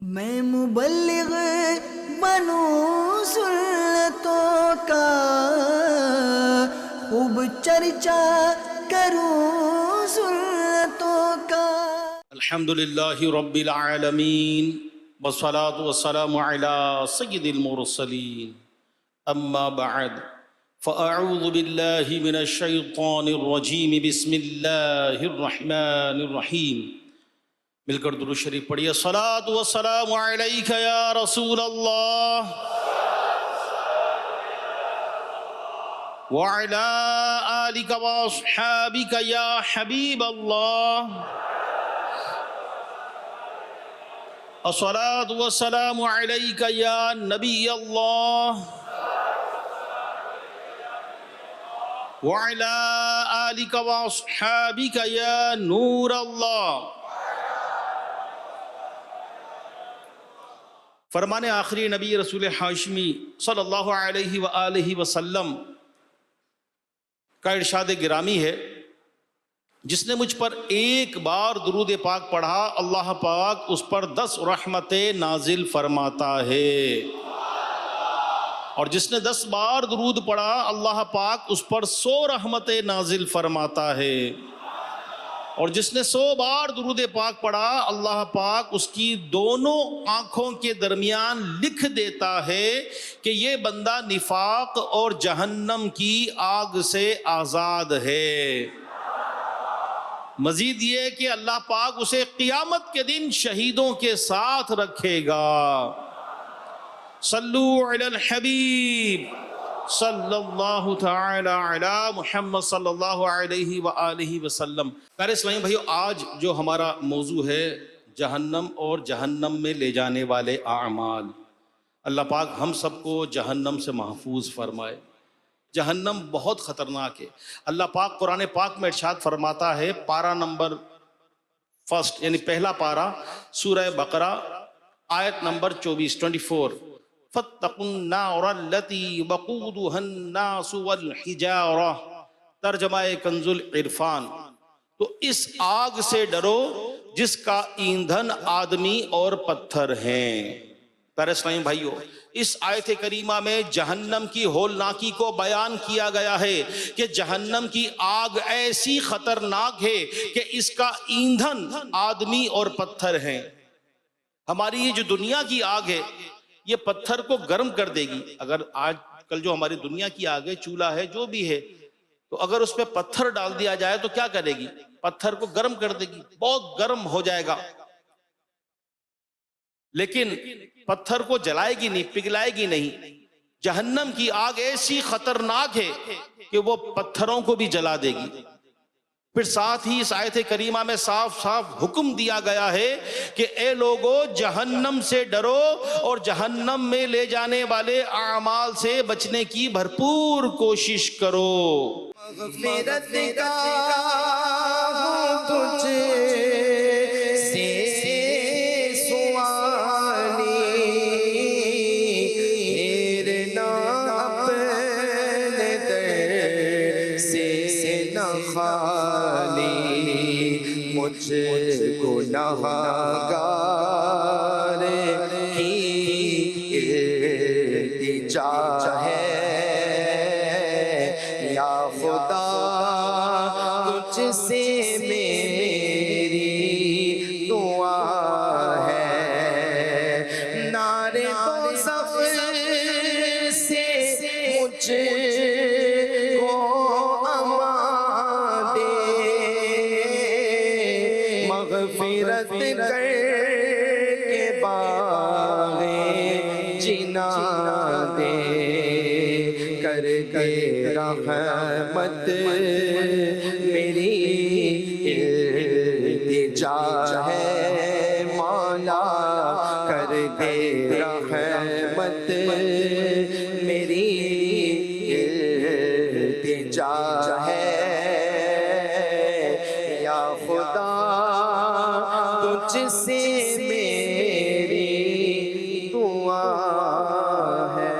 میں مبلغ بنوں سنتوں کا، خوب چرچا کروں سنتوں کا۔ الحمدللہ رب العالمین والصلاة والسلام علی سید المرسلین، اما بعد فاعوذ باللہ من الشیطان الرجیم، بسم اللہ الرحمن الرحیم۔ مل کر درود شریف پڑھیے۔ الصلاة والسلام علیک یا رسول اللہ وعلی آلک واصحابک یا حبیب اللہ۔ الصلاة والسلام علیک یا نبی اللہ وعلی آلک واصحابک یا نور اللہ۔ فرمان آخری نبی رسول ہاشمی صلی اللہ علیہ وآلہ وسلم کا ارشاد گرامی ہے، جس نے مجھ پر ایک بار درود پاک پڑھا، اللہ پاک اس پر 10 رحمتیں نازل فرماتا ہے، اور جس نے 10 بار درود پڑھا، اللہ پاک اس پر 100 رحمتیں نازل فرماتا ہے، اور جس نے 100 بار درود پاک پڑھا، اللہ پاک اس کی دونوں آنکھوں کے درمیان لکھ دیتا ہے کہ یہ بندہ نفاق اور جہنم کی آگ سے آزاد ہے۔ مزید یہ کہ اللہ پاک اسے قیامت کے دن شہیدوں کے ساتھ رکھے گا۔ صلو علی الحبیب صلی اللہ تعالی علی محمد صلی اللہ علیہ وآلہ وسلم۔ پیارے اسلامی بھائیو، آج جو ہمارا موضوع ہے جہنم اور جہنم میں لے جانے والے اعمال، اللہ پاک ہم سب کو جہنم سے محفوظ فرمائے۔ جہنم بہت خطرناک ہے۔ اللہ پاک قرآن پاک میں ارشاد فرماتا ہے، پارہ نمبر 1 یعنی پہلا پارہ سورہ بقرہ آیت نمبر 24 فَاتَّقُوا النَّارَ الَّتِي وَقُودُهَا النَّاسُ وَالْحِجَارَةُ، ترجمہ کنز العرفان۔ تو اس آگ سے ڈرو جس کا ایندھن آدمی اور پتھر ہیں۔ پیارے اسلامی بھائیو، اس آیت کریمہ میں جہنم کی ہولناکی کو بیان کیا گیا ہے کہ جہنم کی آگ ایسی خطرناک ہے کہ اس کا ایندھن آدمی اور پتھر ہیں۔ ہماری یہ جو دنیا کی آگ ہے، یہ پتھر کو گرم کر دے گی۔ اگر آج کل جو ہماری دنیا کی آگ ہے، چولہا ہے، جو بھی ہے، تو اگر اس پہ پتھر ڈال دیا جائے تو کیا کرے گی؟ پتھر کو گرم کر دے گی، بہت گرم ہو جائے گا، لیکن پتھر کو جلائے گی نہیں، پگھلائے گی نہیں۔ جہنم کی آگ ایسی خطرناک ہے کہ وہ پتھروں کو بھی جلا دے گی۔ پھر ساتھ ہی اس آیت کریمہ میں صاف صاف حکم دیا گیا ہے کہ اے لوگو، جہنم سے ڈرو اور جہنم میں لے جانے والے اعمال سے بچنے کی بھرپور کوشش کرو۔ مغفرت گاہوں تجھ سے سوانی، پھرنا اپنے در سے نہ خالی، مجھ گناہگار کی التجا ہے، یا خدا تجھ سے میری دعا ہے، نار دوزخ سے مجھ کو امان دے، مغفرت کر کے باغ جنا دے، کر کے رحمت میری التجا ہے، مولا کر دے رحمت میری التجا ہے، یا خدا تجھ سے میری دعا ہے۔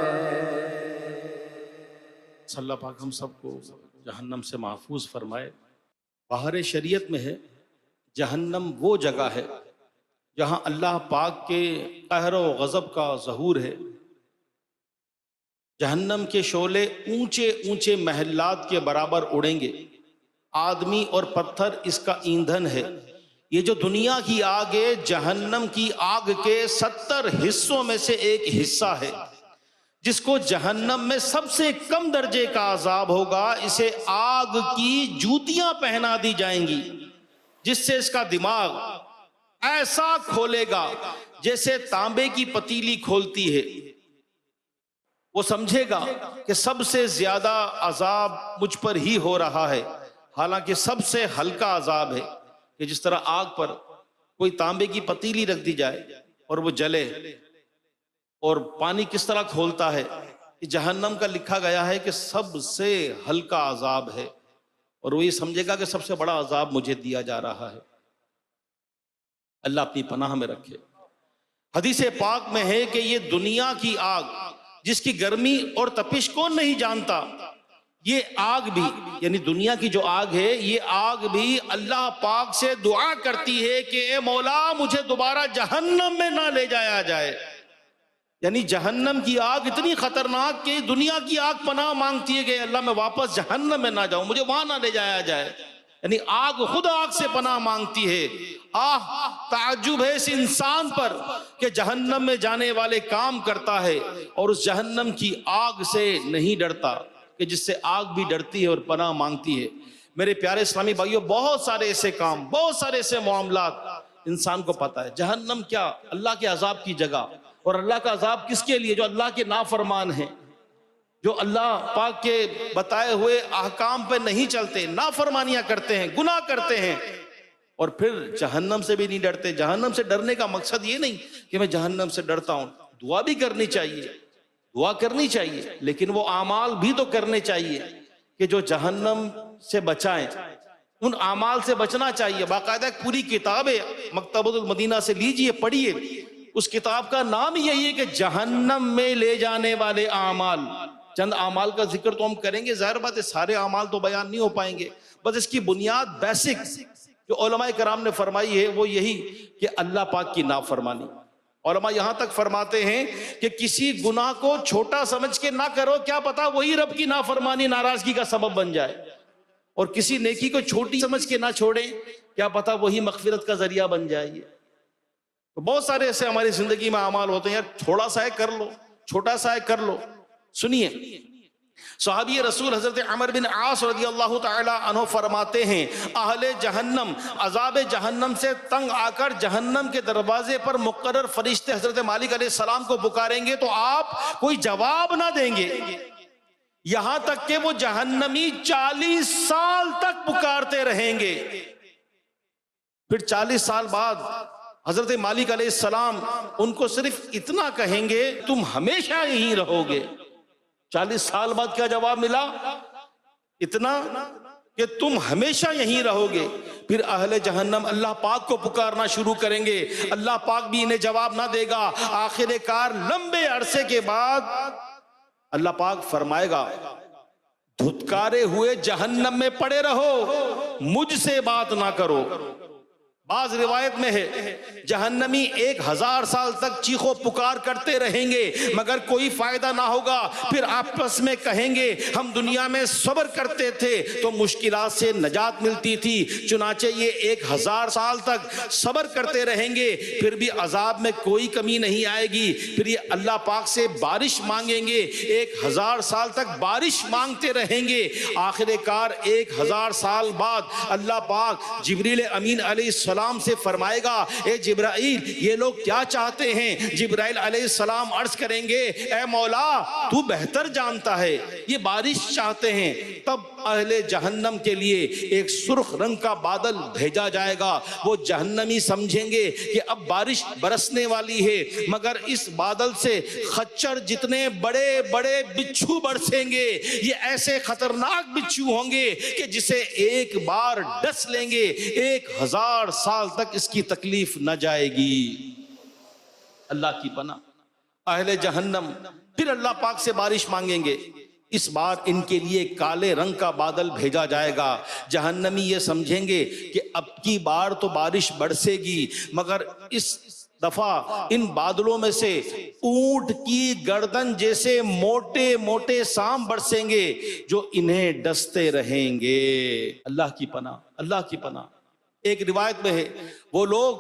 اللہ پاک ہم سب کو جہنم سے محفوظ فرمائے۔ باہر شریعت میں ہے، جہنم وہ جگہ ہے جہاں اللہ پاک کے قہر و غضب کا ظہور ہے، جہنم کے شعلے اونچے اونچے محلات کے برابر اڑیں گے، آدمی اور پتھر اس کا ایندھن ہے۔ یہ جو دنیا کی آگ ہے، جہنم کی آگ کے 70 حصوں میں سے ایک حصہ ہے، جس کو جہنم میں سب سے کم درجے کا عذاب ہوگا۔ اسے آگ کی جوتیاں پہنا دی جائیں گی، جس سے اس کا دماغ ایسا کھولے گا جیسے تانبے کی پتیلی کھولتی ہے۔ وہ سمجھے گا کہ سب سے زیادہ عذاب مجھ پر ہی ہو رہا ہے، حالانکہ سب سے ہلکا عذاب ہے کہ جس طرح آگ پر کوئی تانبے کی پتیلی رکھ دی جائے اور وہ جلے، اور پانی کس طرح کھولتا ہے، کہ جہنم کا لکھا گیا ہے کہ سب سے ہلکا عذاب ہے، اور وہ یہ سمجھے گا کہ سب سے بڑا عذاب مجھے دیا جا رہا ہے۔ اللہ اپنی پناہ میں رکھے۔ حدیث پاک میں ہے کہ یہ دنیا کی آگ جس کی گرمی اور تپش کون نہیں جانتا، یہ آگ بھی، یعنی دنیا کی جو آگ ہے، یہ آگ بھی اللہ پاک سے دعا کرتی ہے کہ اے مولا مجھے دوبارہ جہنم میں نہ لے جایا جائے۔ یعنی جہنم کی آگ اتنی خطرناک کہ دنیا کی آگ پناہ مانگتی ہے کہ اللہ میں واپس جہنم میں نہ جاؤں، مجھے وہاں نہ لے جایا جائے۔ یعنی آگ خود آگ سے پناہ مانگتی ہے۔ تعجب ہے اس انسان پر کہ جہنم میں جانے والے کام کرتا ہے اور اس جہنم کی آگ سے نہیں ڈرتا، کہ جس سے آگ بھی ڈرتی ہے اور پناہ مانگتی ہے۔ میرے پیارے اسلامی بھائیوں، بہت سارے ایسے کام، بہت سارے ایسے معاملات انسان کو پتا ہے۔ جہنم کیا؟ اللہ کے عذاب کی جگہ۔ اور اللہ کا عذاب کس کے لیے؟ جو اللہ کے نافرمان ہیں، جو اللہ پاک کے بتائے ہوئے احکام پہ نہیں چلتے، نافرمانیاں کرتے ہیں، گناہ کرتے ہیں، اور پھر جہنم سے بھی نہیں ڈرتے۔ جہنم سے ڈرنے کا مقصد یہ نہیں کہ میں جہنم سے ڈرتا ہوں، دعا بھی کرنی چاہیے، دعا کرنی چاہیے، لیکن وہ اعمال بھی تو کرنے چاہیے کہ جو جہنم سے بچائیں۔ ان اعمال سے بچنا چاہیے۔ باقاعدہ ایک پوری کتاب ہے، مکتبۃ المدینہ سے لیجئے، پڑھیے۔ اس کتاب کا نام یہی ہے کہ جہنم میں لے جانے والے اعمال۔ چند اعمال کا ذکر تو ہم کریں گے، ظاہر بات ہے سارے اعمال تو بیان نہیں ہو پائیں گے، بس اس کی بنیاد بیسک جو علماء کرام نے فرمائی ہے وہ یہی کہ اللہ پاک کی نافرمانی۔ علماء یہاں تک فرماتے ہیں کہ کسی گناہ کو چھوٹا سمجھ کے نہ کرو، کیا پتا وہی رب کی نافرمانی، ناراضگی کا سبب بن جائے، اور کسی نیکی کو چھوٹی سمجھ کے نہ چھوڑیں، کیا پتا وہی مغفرت کا ذریعہ بن جائے۔ تو بہت سارے ایسے ہماری زندگی میں اعمال ہوتے ہیں، یار تھوڑا سا ہے کر لو، چھوٹا سا ہے کر لو۔ سنیے، صحابی رسول حضرت عمر بن عاص رضی اللہ تعالی عنہ فرماتے ہیں، اہل جہنم عذاب جہنم سے تنگ آ کر جہنم کے دروازے پر مقرر فرشتے حضرت مالک علیہ السلام کو پکاریں گے تو آپ کوئی جواب نہ دیں گے، یہاں تک کہ وہ جہنمی 40 سال تک پکارتے رہیں گے۔ پھر 40 سال بعد حضرت مالک علیہ السلام ان کو صرف اتنا کہیں گے، تم ہمیشہ یہیں رہو گے۔ 40 سال بعد کیا جواب ملا؟ اتنا کہ تم ہمیشہ یہیں رہو گے۔ پھر اہل جہنم اللہ پاک کو پکارنا شروع کریں گے، اللہ پاک بھی انہیں جواب نہ دے گا۔ آخر کار لمبے عرصے کے بعد اللہ پاک فرمائے گا، دھتکارے ہوئے جہنم میں پڑے رہو، مجھ سے بات نہ کرو۔ بعض روایت میں ہے جہنمی 1000 سال تک چیخو پکار کرتے رہیں گے مگر کوئی فائدہ نہ ہوگا۔ پھر آپس میں کہیں گے ہم دنیا میں صبر کرتے تھے تو مشکلات سے نجات ملتی تھی، چنانچہ یہ 1000 سال تک صبر کرتے رہیں گے، پھر بھی عذاب میں کوئی کمی نہیں آئے گی۔ پھر یہ اللہ پاک سے بارش مانگیں گے، 1000 سال تک بارش مانگتے رہیں گے۔ آخر کار 1000 سال بعد اللہ پاک جبریل امین علیہ السلام سے فرمائے گا، اے جبرائیل یہ لوگ کیا چاہتے ہیں؟ جبرائیل علیہ السلام عرض کریں گے، اے مولا تو بہتر جانتا ہے، یہ بارش چاہتے ہیں۔ تب اہل جہنم کے لیے ایک سرخ رنگ کا بادل بھیجا جائے گا، وہ جہنمی سمجھیں گے کہ اب بارش برسنے والی ہے، مگر اس بادل سے خچر جتنے بڑے بڑے بچھو برسیں گے، یہ ایسے خطرناک بچھو ہوں گے کہ جسے ایک بار ڈس لیں گے 1000 سال تک اس کی تکلیف نہ جائے گی۔ اللہ کی پناہ۔ اہل جہنم پھر اللہ پاک سے بارش مانگیں گے، اس بار ان کے لیے کالے رنگ کا بادل بھیجا جائے گا۔ جہنمی یہ سمجھیں گے کہ اب کی بار تو بارش برسے گی، مگر اس دفعہ ان بادلوں میں سے اونٹ کی گردن جیسے موٹے موٹے سام برسیں گے جو انہیں ڈستے رہیں گے۔ اللہ کی پناہ، اللہ کی پناہ۔ ایک روایت میں ہے وہ لوگ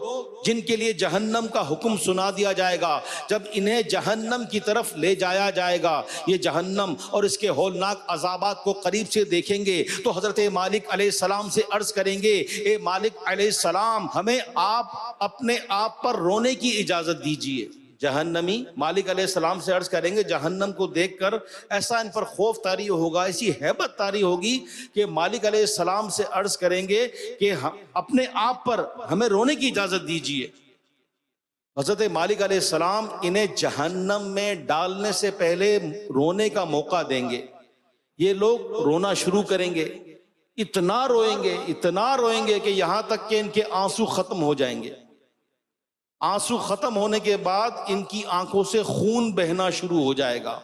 جن کے لیے جہنم کا حکم سنا دیا جائے گا، جب انہیں جہنم کی طرف لے جایا جائے گا، یہ جہنم اور اس کے ہولناک عذابات کو قریب سے دیکھیں گے تو حضرت مالک علیہ السلام سے عرض کریں گے، اے مالک علیہ السلام، ہمیں آپ اپنے آپ پر رونے کی اجازت دیجیے۔ جہنمی مالک علیہ السلام سے عرض کریں گے، جہنم کو دیکھ کر ایسا ان پر خوف طاری ہوگا، ایسی ہیبت طاری ہوگی کہ مالک علیہ السلام سے عرض کریں گے کہ اپنے آپ پر ہمیں رونے کی اجازت دیجیے۔ حضرت مالک علیہ السلام انہیں جہنم میں ڈالنے سے پہلے رونے کا موقع دیں گے۔ یہ لوگ رونا شروع کریں گے، اتنا روئیں گے کہ یہاں تک کہ ان کے آنسو ختم ہو جائیں گے۔ آنسو ختم ہونے کے بعد ان کی آنکھوں سے خون بہنا شروع ہو جائے گا۔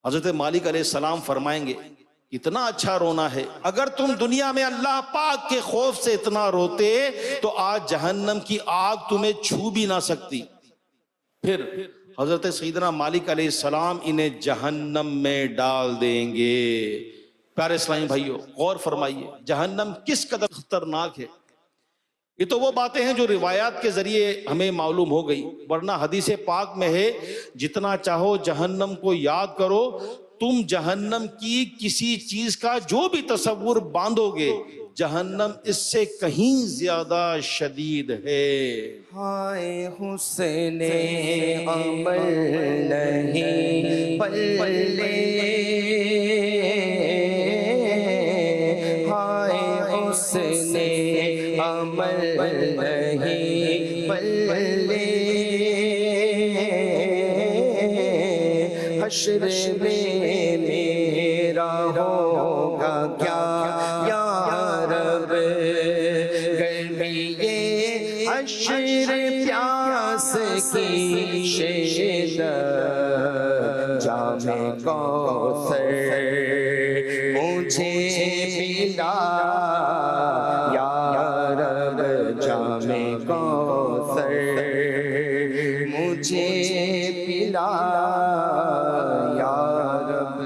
حضرت مالک علیہ السلام فرمائیں گے، اتنا اچھا رونا ہے، اگر تم دنیا میں اللہ پاک کے خوف سے اتنا روتے تو آج جہنم کی آگ تمہیں چھو بھی نہ سکتی۔ پھر حضرت سیدنا مالک علیہ السلام انہیں جہنم میں ڈال دیں گے۔ پیارے اسلامی بھائیو، غور فرمائیے، جہنم کس قدر خطرناک ہے۔ یہ تو وہ باتیں ہیں جو روایات کے ذریعے ہمیں معلوم ہو گئی، ورنہ حدیث پاک میں ہے، جتنا چاہو جہنم کو یاد کرو، تم جہنم کی کسی چیز کا جو بھی تصور باندھو گے، جہنم اس سے کہیں زیادہ شدید ہے۔ ہائے حسن عمل نہیں پلے، ہائے حسن عمل نہیں پلے، حشر میں میرا ہوگا کیا یا رب، گرمی حشر پیاس کی شدت، جام کوثر مجھے ملا یا رب، جام کوثر مجھے پلا یا رب۔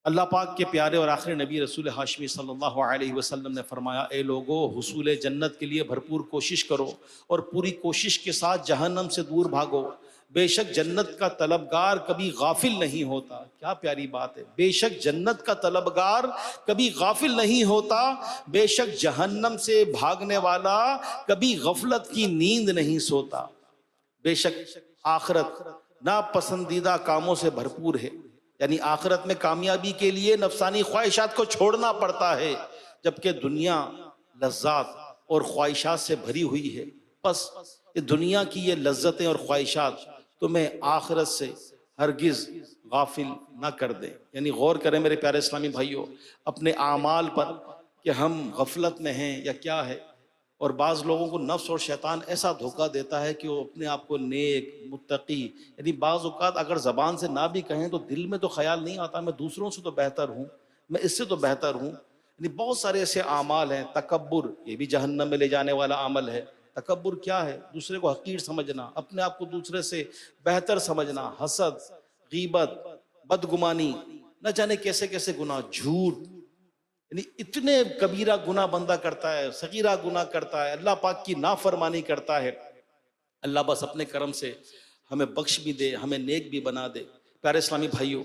اللہ پاک کے پیارے اور آخری نبی رسول ہاشمی صلی اللہ علیہ وسلم نے فرمایا، اے لوگو، حصول جنت کے لیے بھرپور کوشش کرو اور پوری کوشش کے ساتھ جہنم سے دور بھاگو۔ بے شک جنت کا طلبگار کبھی غافل نہیں ہوتا۔ کیا پیاری بات ہے، بے شک جنت کا طلبگار کبھی غافل نہیں ہوتا، بے شک جہنم سے بھاگنے والا کبھی غفلت کی نیند نہیں سوتا۔ بے شک آخرت ناپسندیدہ کاموں سے بھرپور ہے، یعنی آخرت میں کامیابی کے لیے نفسانی خواہشات کو چھوڑنا پڑتا ہے، جبکہ دنیا لذات اور خواہشات سے بھری ہوئی ہے۔ بس یہ دنیا کی یہ لذتیں اور خواہشات تمہیں آخرت سے ہرگز غافل نہ کر دے۔ یعنی غور کریں میرے پیارے اسلامی بھائیوں اپنے اعمال پر کہ ہم غفلت میں ہیں یا کیا ہے۔ اور بعض لوگوں کو نفس اور شیطان ایسا دھوکہ دیتا ہے کہ وہ اپنے آپ کو نیک، متقی، یعنی بعض اوقات اگر زبان سے نہ بھی کہیں تو دل میں تو خیال نہیں آتا میں دوسروں سے تو بہتر ہوں، میں اس سے تو بہتر ہوں۔ یعنی بہت سارے ایسے اعمال ہیں۔ تکبر، یہ بھی جہنم میں لے جانے والا عمل ہے۔ تکبر کیا ہے؟ دوسرے کو حقیر سمجھنا، اپنے آپ کو دوسرے سے بہتر سمجھنا، حسد، غیبت، بدگمانی، نہ جانے کیسے کیسے گناہ، جھوٹ، یعنی اتنے کبیرہ گناہ بندہ کرتا ہے، صغیرہ گناہ کرتا ہے، اللہ پاک کی نافرمانی کرتا ہے۔ اللہ بس اپنے کرم سے ہمیں بخش بھی دے، ہمیں نیک بھی بنا دے۔ پیارے اسلامی بھائیوں،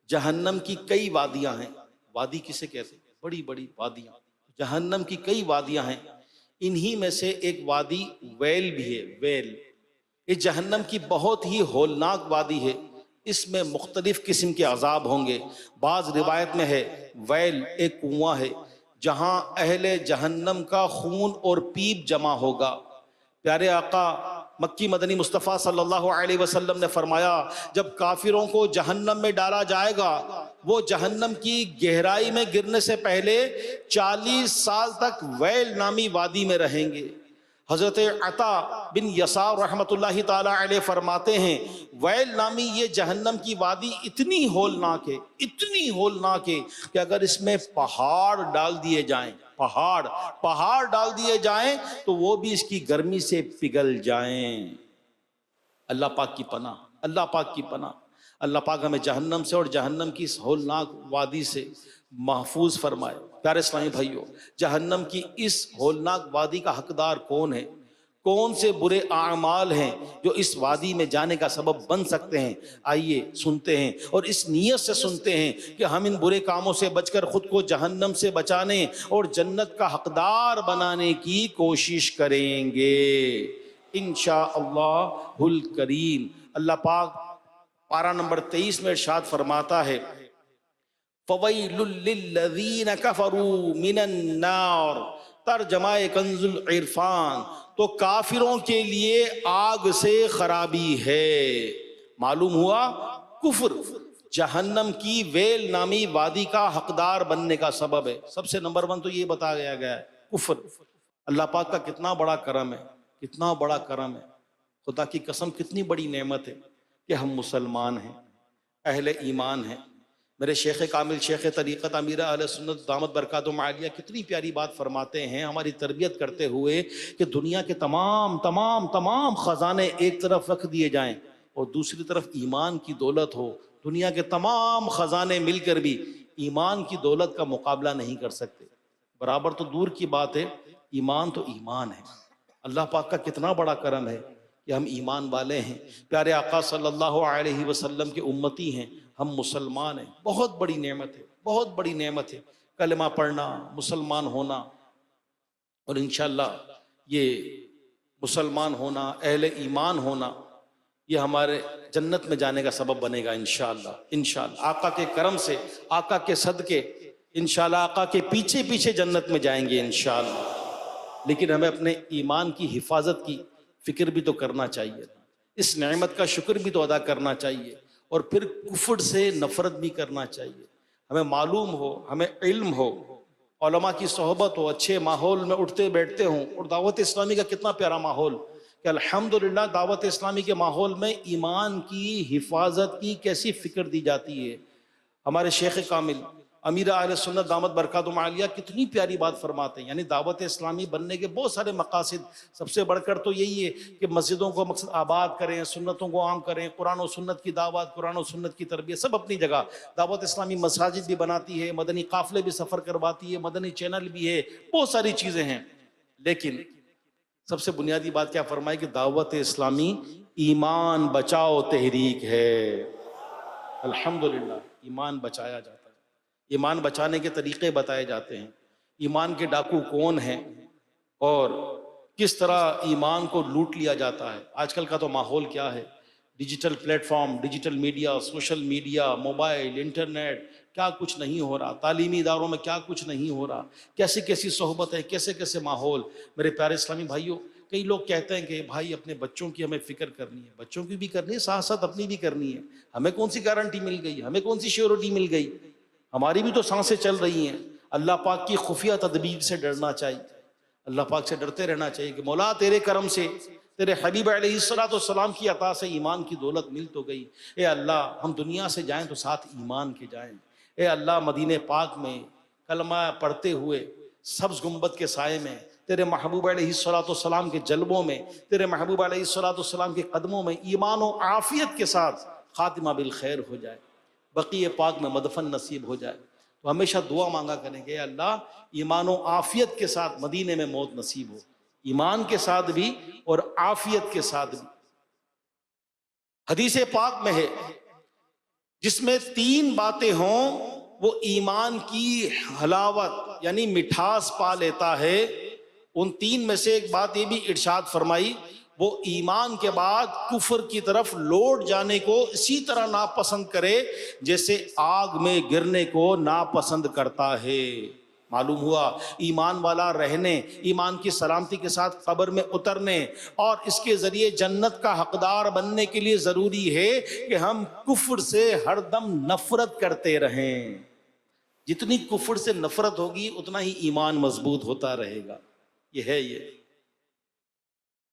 جہنم کی کئی وادیاں ہیں۔ وادی کسے کہتے ہیں؟ بڑی بڑی وادیاں۔ جہنم کی کئی وادیاں ہیں، انہی میں سے ایک وادی ویل بھی ہے۔ ویل یہ جہنم کی بہت ہی ہولناک وادی ہے، اس میں مختلف قسم کے عذاب ہوں گے۔ بعض روایت میں ہے ویل ایک کنواں ہے جہاں اہل جہنم کا خون اور پیپ جمع ہوگا۔ پیارے آقا مکی مدنی مصطفیٰ صلی اللہ علیہ وسلم نے فرمایا، جب کافروں کو جہنم میں ڈالا جائے گا وہ جہنم کی گہرائی میں گرنے سے پہلے 40 سال تک ویل نامی وادی میں رہیں گے۔ حضرت عطا بن یسار رحمۃ اللہ تعالی علیہ فرماتے ہیں ویل نامی یہ جہنم کی وادی اتنی ہولناک ہے کہ اگر اس میں پہاڑ ڈال دیے جائیں، پہاڑ ڈال دیے جائیں تو وہ بھی اس کی گرمی سے پگھل جائیں۔ اللہ پاک کی پناہ، اللہ پاک کی پناہ، اللہ پاک ہمیں جہنم سے اور جہنم کی اس ہولناک وادی سے محفوظ فرمائے۔ پیارے اسلامی بھائیوں، جہنم کی اس ہولناک وادی کا حقدار کون ہے؟ کون سے برے اعمال ہیں جو اس وادی میں جانے کا سبب بن سکتے ہیں؟ آئیے سنتے ہیں اور اس نیت سے سنتے ہیں کہ ہم ان برے کاموں سے بچ کر خود کو جہنم سے بچانے اور جنت کا حقدار بنانے کی کوشش کریں گے انشاءاللہ الکریم۔ اللہ پاک پارہ نمبر 23 میں ارشاد فرماتا ہے فَوَيْلٌ لِّلَّذِينَ كَفَرُوا مِنَ النَّارِ، ترجمہ کنز العرفان، تو کافروں کے لیے آگ سے خرابی ہے۔ معلوم ہوا کفر جہنم کی ویل نامی وادی کا حقدار بننے کا سبب ہے۔ سب سے نمبر 1 تو یہ بتایا گیا ہے کفر۔ اللہ پاک کا کتنا بڑا کرم ہے، کتنا بڑا کرم ہے، خدا کی قسم کتنی بڑی نعمت ہے کہ ہم مسلمان ہیں، اہل ایمان ہیں۔ میرے شیخ کامل شیخ طریقت امیر اہل سنت دامت برکاتہم عالیہ کتنی پیاری بات فرماتے ہیں ہماری تربیت کرتے ہوئے کہ دنیا کے تمام خزانے ایک طرف رکھ دیے جائیں اور دوسری طرف ایمان کی دولت ہو، دنیا کے تمام خزانے مل کر بھی ایمان کی دولت کا مقابلہ نہیں کر سکتے۔ برابر تو دور کی بات ہے، ایمان تو ایمان ہے۔ اللہ پاک کا کتنا بڑا کرم ہے کہ ہم ایمان والے ہیں، پیارے آقا صلی اللہ علیہ وسلم کے امتی ہیں، ہم مسلمان ہیں۔ بہت بڑی نعمت ہے، بہت بڑی نعمت ہے کلمہ پڑھنا، مسلمان ہونا، اور انشاءاللہ یہ مسلمان ہونا، اہل ایمان ہونا، یہ ہمارے جنت میں جانے کا سبب بنے گا انشاءاللہ۔ انشاءاللہ آقا کے کرم سے، آقا کے صدقے، انشاءاللہ آقا کے پیچھے پیچھے جنت میں جائیں گے انشاءاللہ۔ لیکن ہمیں اپنے ایمان کی حفاظت کی فکر بھی تو کرنا چاہیے، اس نعمت کا شکر بھی تو ادا کرنا چاہیے، اور پھر کفر سے نفرت بھی کرنا چاہیے۔ ہمیں معلوم ہو، ہمیں علم ہو، علماء کی صحبت ہو، اچھے ماحول میں اٹھتے بیٹھتے ہوں، اور دعوت اسلامی کا کتنا پیارا ماحول کہ الحمدللہ دعوت اسلامی کے ماحول میں ایمان کی حفاظت کی کیسی فکر دی جاتی ہے۔ ہمارے شیخ کامل امیر اہل سنت دامت برکاتہم عالیہ کتنی پیاری بات فرماتے ہیں، یعنی دعوت اسلامی بننے کے بہت سارے مقاصد، سب سے بڑھ کر تو یہی ہے کہ مسجدوں کو مقصد آباد کریں، سنتوں کو عام کریں، قرآن و سنت کی دعوت، قرآن و سنت کی تربیت، سب اپنی جگہ۔ دعوت اسلامی مساجد بھی بناتی ہے، مدنی قافلے بھی سفر کرواتی ہے، مدنی چینل بھی ہے، بہت ساری چیزیں ہیں، لیکن سب سے بنیادی بات کیا فرمائی کہ دعوت اسلامی ایمان بچاؤ تحریک ہے۔ الحمدللہ ایمان بچایا جاتا ہے، ایمان بچانے کے طریقے بتائے جاتے ہیں، ایمان کے ڈاکو کون ہیں اور کس طرح ایمان کو لوٹ لیا جاتا ہے۔ آج کل کا تو ماحول کیا ہے، digital plate form, digital media, social media, mobile, internet, کیا کچھ نہیں ہو رہا، تعلیمی اداروں میں کیا کچھ نہیں ہو رہا، کیسی کیسی صحبت ہے، کیسے کیسے ماحول۔ میرے پیارے اسلامی بھائیوں، کئی لوگ کہتے ہیں کہ بھائی اپنے بچوں کی ہمیں فکر کرنی ہے، بچوں کی بھی کرنی ہے، ساتھ ساتھ اپنی بھی کرنی ہے۔ ہمیں کون سی گارنٹی مل گئی، ہمیں کون سی شیورٹی مل گئی، ہماری بھی تو سانسیں چل رہی ہیں۔ اللہ پاک کی خفیہ تدبیر سے ڈرنا چاہیے، اللہ پاک سے ڈرتے رہنا چاہیے کہ مولا تیرے کرم سے، تیرے حبیب علیہ السلام کی عطا سے ایمان کی دولت مل تو گئی۔ اے اللہ ہم دنیا سے جائیں تو ساتھ ایمان کے جائیں۔ اے اللہ مدینہ پاک میں کلمہ پڑھتے ہوئے سبز گنبد کے سائے میں، تیرے محبوب علیہ السلام کے جلووں میں، تیرے محبوب علیہ السلام کے قدموں میں ایمان و عافیت کے ساتھ خاتمہ بالخیر ہو جائے، بقیع پاک میں مدفن نصیب ہو جائے۔ تو ہمیشہ دعا مانگا کریں کہ اے اللہ ایمان و عافیت کے ساتھ مدینے میں موت نصیب ہو، ایمان کے ساتھ بھی اور عافیت کے ساتھ بھی۔ حدیث پاک میں ہے جس میں 3 باتیں ہوں وہ ایمان کی حلاوت یعنی مٹھاس پا لیتا ہے۔ ان 3 میں سے ایک بات یہ بھی ارشاد فرمائی، وہ ایمان کے بعد کفر کی طرف لوٹ جانے کو اسی طرح ناپسند کرے جیسے آگ میں گرنے کو ناپسند کرتا ہے۔ معلوم ہوا ایمان والا رہنے، ایمان کی سلامتی کے ساتھ قبر میں اترنے اور اس کے ذریعے جنت کا حقدار بننے کے لیے ضروری ہے کہ ہم کفر سے ہر دم نفرت کرتے رہیں۔ جتنی کفر سے نفرت ہوگی اتنا ہی ایمان مضبوط ہوتا رہے گا۔ یہ ہے یہ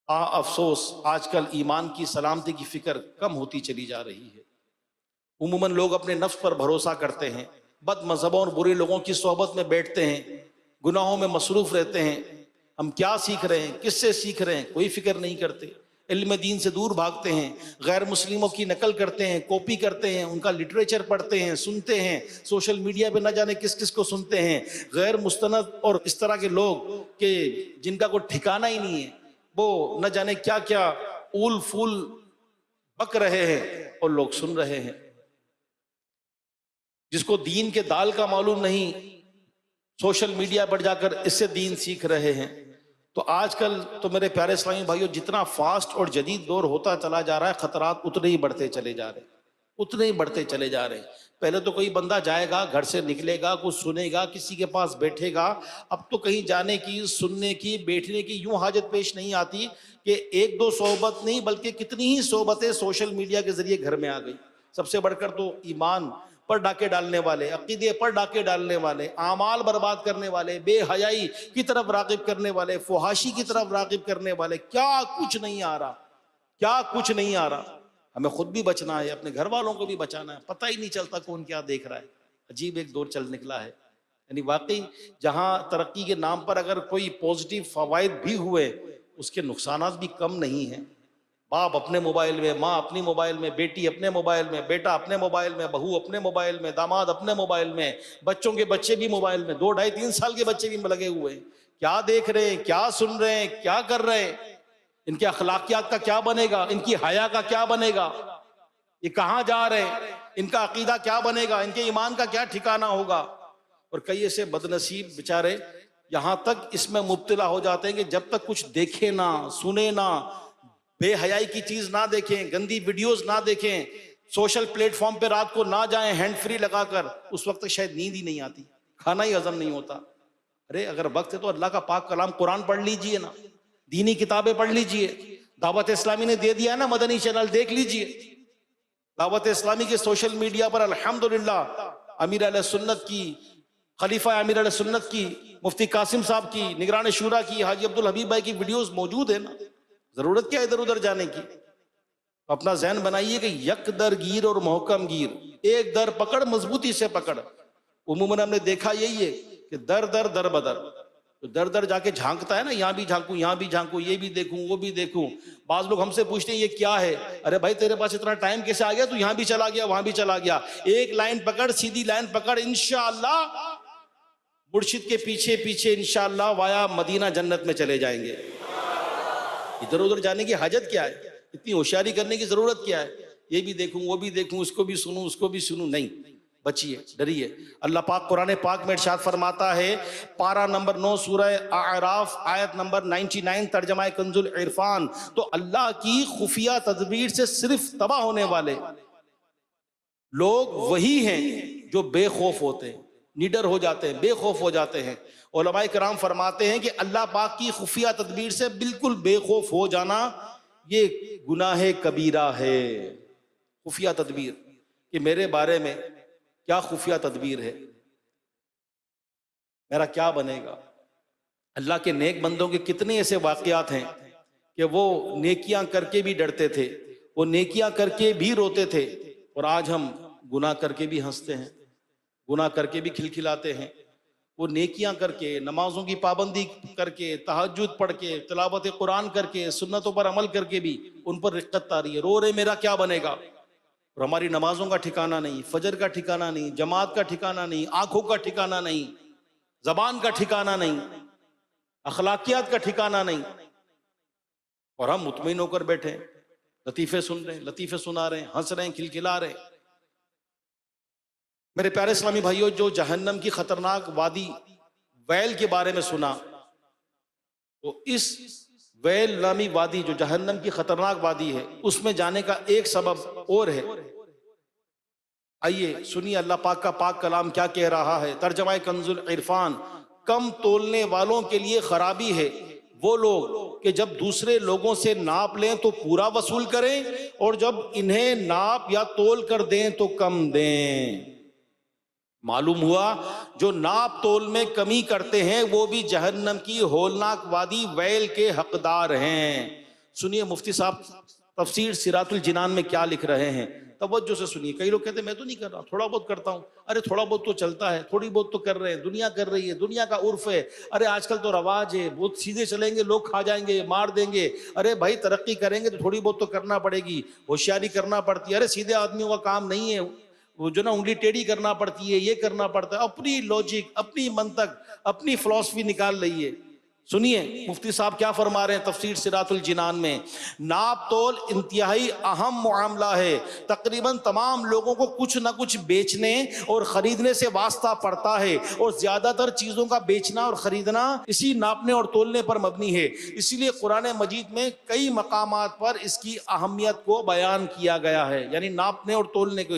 افسوس آج کل ایمان کی سلامتی کی فکر کم ہوتی چلی جا رہی ہے۔ عموماً لوگ اپنے نفس پر بھروسہ کرتے ہیں، بد مذہبوں اور برے لوگوں کی صحبت میں بیٹھتے ہیں، گناہوں میں مصروف رہتے ہیں۔ ہم کیا سیکھ رہے ہیں، کس سے سیکھ رہے ہیں، کوئی فکر نہیں کرتے، علم دین سے دور بھاگتے ہیں، غیر مسلموں کی نقل کرتے ہیں، کاپی کرتے ہیں، ان کا لٹریچر پڑھتے ہیں، سنتے ہیں، سوشل میڈیا پہ نہ جانے کس کس کو سنتے ہیں، غیر مستند اور اس طرح کے لوگ کہ جن کا کوئی ٹھکانہ ہی نہیں ہے، وہ نہ جانے کیا کیا اول فول بک رہے ہیں اور لوگ سن رہے ہیں۔ جس کو دین کے دال کا معلوم نہیں، سوشل میڈیا پر جا کر اس سے دین سیکھ رہے ہیں۔ تو آج کل تو میرے پیارے اسلامی بھائیوں، جتنا فاسٹ اور جدید دور ہوتا چلا جا رہا ہے، خطرات اتنے ہی بڑھتے چلے جا رہے ہیں، اتنے ہی بڑھتے چلے جا رہے ہیں۔ پہلے تو کوئی بندہ جائے گا، گھر سے نکلے گا، کچھ سنے گا، کسی کے پاس بیٹھے گا۔ اب تو کہیں جانے کی، سننے کی، بیٹھنے کی یوں حاجت پیش نہیں آتی کہ ایک دو صحبت نہیں بلکہ کتنی ہی صحبتیں سوشل میڈیا کے ذریعے گھر میں آ گئی۔ سب سے بڑھ کر تو ایمان پر ڈاکے ڈالنے والے، عقیدے پر ڈاکے ڈالنے والے، اعمال برباد کرنے والے، بے حیائی کی طرف راغب کرنے والے، فحاشی کی طرف راغب کرنے والے، کیا کچھ نہیں آ رہا، کیا کچھ نہیں آ رہا۔ ہمیں خود بھی بچنا ہے، اپنے گھر والوں کو بھی بچانا ہے، پتہ ہی نہیں چلتا کون کیا دیکھ رہا ہے۔ عجیب ایک دور چل نکلا ہے، یعنی واقعی جہاں ترقی کے نام پر اگر کوئی پازیٹیو فوائد بھی ہوئے، اس کے نقصانات بھی کم نہیں ہیں۔ باپ اپنے موبائل میں، ماں اپنی موبائل میں، بیٹی اپنے موبائل میں، بیٹا اپنے موبائل میں، بہو اپنے موبائل میں، داماد اپنے موبائل میں، بچوں کے بچے بھی موبائل میں، 2 ڈھائی 3 سال کے بچے بھی لگے ہوئے ہیں۔ کیا دیکھ رہے ہیں، کیا سن رہے ہیں، کیا کر رہے ہیں، ان کے اخلاقیات کا کیا بنے گا، ان کی حیا کا کیا بنے گا، یہ کہاں جا رہے ہیں، ان کا عقیدہ کیا بنے گا، ان کے ایمان کا کیا ٹھکانہ ہوگا۔ اور کئی ایسے بدنصیب بیچارے یہاں تک اس میں مبتلا ہو جاتے ہیں کہ جب تک کچھ دیکھیں نہ، سنیں نہ، بے حیائی کی چیز نہ دیکھیں، گندی ویڈیوز نہ دیکھیں، سوشل پلیٹ فارم پہ رات کو نہ جائیں ہینڈ فری لگا کر، اس وقت تک شاید نیند ہی نہیں آتی، کھانا ہی ہضم نہیں ہوتا۔ ارے اگر وقت ہے تو اللہ کا پاک کلام قرآن پڑھ لیجئے نا، دینی کتابیں پڑھ لیجئے، دعوت اسلامی نے دے دیا ہے نا مدنی چینل، دیکھ لیجئے۔ دعوت اسلامی کے سوشل میڈیا پر الحمدللہ امیر اہل سنت کی، خلیفہ امیر اہل سنت کی، مفتی قاسم صاحب کی، نگران شورا کی، حاجی عبدالحبیب بھائی کی ویڈیوز موجود ہیں نا، ضرورت کیا ادھر ادھر جانے کی۔ اپنا ذہن بنائیے کہ یک در گیر اور محکم گیر، ایک در پکڑ، مضبوطی سے پکڑ۔ عموماً ہم نے دیکھا یہی ہے کہ در در در بدر، در در جا کے جھانکتا ہے نا، یہاں بھی جھانکوں، یہاں بھی جھانکوں، یہ بھی دیکھوں، وہ بھی دیکھوں۔ بعض لوگ ہم سے پوچھتے ہیں یہ کیا ہے، ارے بھائی تیرے پاس اتنا ٹائم کیسے آ گیا، تو یہاں بھی چلا گیا، وہاں بھی چلا گیا۔ ایک لائن پکڑ، سیدھی لائن پکڑ، انشاءاللہ مرشد کے پیچھے پیچھے انشاءاللہ وایا مدینہ جنت میں چلے جائیں گے۔ ادھر ادھر جانے کی حاجت کیا ہے، اتنی ہوشیاری کرنے کی ضرورت کیا ہے، یہ بھی دیکھوں، وہ بھی دیکھوں، اس کو بھی سنوں، اس کو بھی سنوں، نہیں۔ بچیے، ڈریے۔ اللہ پاک قرآن پاک میں ارشاد فرماتا ہے، پارہ نمبر 9 سورہ اعراف آیت نمبر 99 ترجمہ کنز العرفان، تو اللہ کی خفیہ تدبیر سے صرف تباہ ہونے والے لوگ وہی ہیں جو بے خوف ہوتے ہیں، نیڈر ہو جاتے ہیں، بے خوف ہو جاتے ہیں۔ علماء کرام فرماتے ہیں کہ اللہ پاک کی خفیہ تدبیر سے بالکل بے خوف ہو جانا یہ گناہ کبیرہ ہے۔ خفیہ تدبیر کہ میرے بارے میں کیا خفیہ تدبیر ہے، میرا کیا بنے گا۔ اللہ کے نیک بندوں کے کتنے ایسے واقعات ہیں کہ وہ نیکیاں کر کے بھی ڈرتے تھے، وہ نیکیاں کر کے بھی روتے تھے، اور آج ہم گناہ کر کے بھی ہنستے ہیں، گناہ کر کے بھی کھلکھلاتے ہیں۔ وہ نیکیاں کر کے، نمازوں کی پابندی کر کے، تہجد پڑھ کے، تلاوت قرآن کر کے، سنتوں پر عمل کر کے بھی ان پر رقت آ رہی ہے، رو رہے میرا کیا بنے گا۔ اور ہماری نمازوں کا ٹھکانہ نہیں، فجر کا ٹھکانہ نہیں، جماعت کا ٹھکانہ نہیں، آنکھوں کا ٹھکانہ نہیں، زبان کا ٹھکانہ نہیں، اخلاقیات کا ٹھکانہ نہیں، اور ہم مطمئن ہو کر بیٹھے ہیں، لطیفے سن رہے ہیں، لطیفے سنا رہے ہیں، ہنس رہے ہیں، کھلکھلا رہے ہیں۔ میرے پیارے اسلامی بھائیوں، جو جہنم کی خطرناک وادی ویل کے بارے میں سنا، تو اس ویل نامی وادی جو جہنم کی خطرناک وادی ہے، اس میں جانے کا ایک سبب اور ہے۔ آئیے سنیے اللہ پاک کا پاک کلام کیا کہہ رہا ہے، ترجمہ کنز العرفان۔ کم تولنے والوں کے لیے خرابی ہے وہ لوگ کہ جب دوسرے لوگوں سے ناپ لیں تو پورا وصول کریں، اور جب انہیں ناپ یا تول کر دیں تو کم دیں۔ معلوم ہوا جو ناپ تول میں کمی کرتے ہیں وہ بھی جہنم کی ہولناک وادی ویل کے حقدار ہیں۔ سنیے مفتی صاحب تفسیر سراۃ الجنان میں کیا لکھ رہے ہیں، توجہ سے سنیے. کئی لوگ کہتے ہیں میں تو نہیں کر رہا، تھوڑا بہت کرتا ہوں. ارے تھوڑا بہت تو چلتا ہے، تھوڑی بہت تو کر رہے ہیں، دنیا کر رہی ہے، دنیا کا عرف ہے. ارے آج کل تو رواج ہے، بہت سیدھے چلیں گے لوگ کھا جائیں گے، مار دیں گے. ارے بھائی ترقی کریں گے تو تھوڑی بہت تو کرنا پڑے گی، ہوشیاری کرنا پڑتی ہے. ارے سیدھے آدمیوں کا کام نہیں ہے، وہ جو نا انگلی ٹیڑھی کرنا پڑتی ہے، یہ کرنا پڑتا ہے. اپنی لوجک، اپنی منطق، اپنی فلسفی نکال رہی ہے. سنیے مفتی صاحب کیا فرما رہے ہیں تفسیر سراۃ الجنان میں. ناپ تول انتہائی اہم معاملہ ہے. تقریباً تمام لوگوں کو کچھ نہ کچھ بیچنے اور خریدنے سے واسطہ پڑتا ہے، اور زیادہ تر چیزوں کا بیچنا اور خریدنا اسی ناپنے اور تولنے پر مبنی ہے. اسی لیے قرآن مجید میں کئی مقامات پر اس کی اہمیت کو بیان کیا گیا ہے. یعنی ناپنے اور تولنے کو،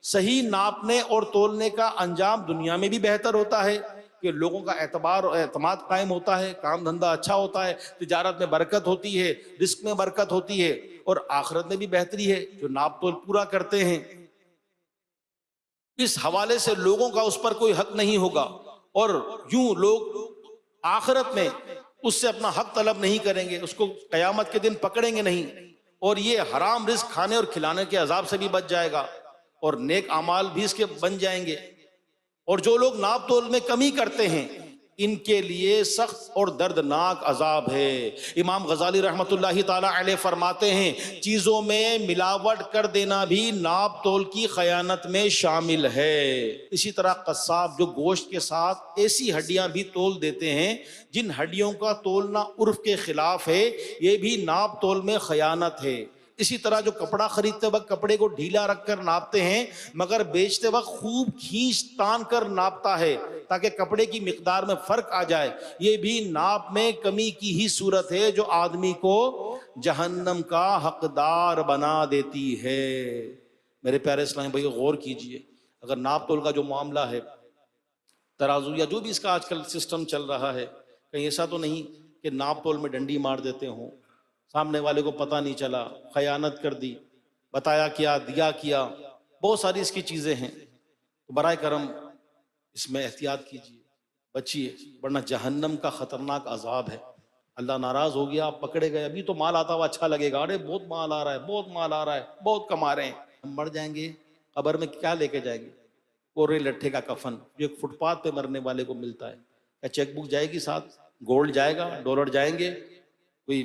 صحیح ناپنے اور تولنے کا انجام دنیا میں بھی بہتر ہوتا ہے کہ لوگوں کا اعتبار اور اعتماد قائم ہوتا ہے، کام دھندا اچھا ہوتا ہے، تجارت میں برکت ہوتی ہے، رزق میں برکت ہوتی ہے، اور آخرت میں بھی بہتری ہے جو ناپ تول پورا کرتے ہیں. اس حوالے سے لوگوں کا اس پر کوئی حق نہیں ہوگا، اور یوں لوگ آخرت میں اس سے اپنا حق طلب نہیں کریں گے، اس کو قیامت کے دن پکڑیں گے نہیں، اور یہ حرام رزق کھانے اور کھلانے کے عذاب سے بھی بچ جائے گا، اور نیک اعمال بھی اس کے بن جائیں گے. اور جو لوگ ناپ تول میں کمی کرتے ہیں ان کے لیے سخت اور دردناک عذاب ہے. امام غزالی رحمۃ اللہ تعالی علیہ فرماتے ہیں چیزوں میں ملاوٹ کر دینا بھی ناپ تول کی خیانت میں شامل ہے. اسی طرح قصاب جو گوشت کے ساتھ ایسی ہڈیاں بھی تول دیتے ہیں جن ہڈیوں کا تولنا عرف کے خلاف ہے، یہ بھی ناپ تول میں خیانت ہے. اسی طرح جو کپڑا خریدتے وقت کپڑے کو ڈھیلا رکھ کر ناپتے ہیں مگر بیچتے وقت خوب کھینچ تان کر ناپتا ہے تاکہ کپڑے کی مقدار میں فرق آ جائے، یہ بھی ناپ میں کمی کی ہی صورت ہے جو آدمی کو جہنم کا حقدار بنا دیتی ہے. میرے پیارے اسلامی بھائی غور کیجئے، اگر ناپ تول کا جو معاملہ ہے، ترازو یا جو بھی اس کا آج کل سسٹم چل رہا ہے، کہیں ایسا تو نہیں کہ ناپ تول میں ڈنڈی مار دیتے ہوں، سامنے والے کو پتہ نہیں چلا، خیانت کر دی، بتایا کیا، دیا کیا، بہت ساری اس کی چیزیں ہیں. تو برائے کرم اس میں احتیاط کیجیے، بچیے، ورنہ جہنم کا خطرناک عذاب ہے. اللہ ناراض ہو گیا، آپ پکڑے گئے. ابھی تو مال آتا ہوا اچھا لگے گا، ارے بہت مال آ رہا ہے، بہت مال آ رہا ہے، بہت کما رہے ہیں. ہم مر جائیں گے، قبر میں کیا لے کے جائیں گے؟ کورے لٹھے کا کفن جو ایک فٹ پاتھ پہ مرنے والے کو ملتا ہے. کیا چیک بک جائے گی ساتھ؟ گولڈ جائے گا؟ ڈالر جائیں گے؟ کوئی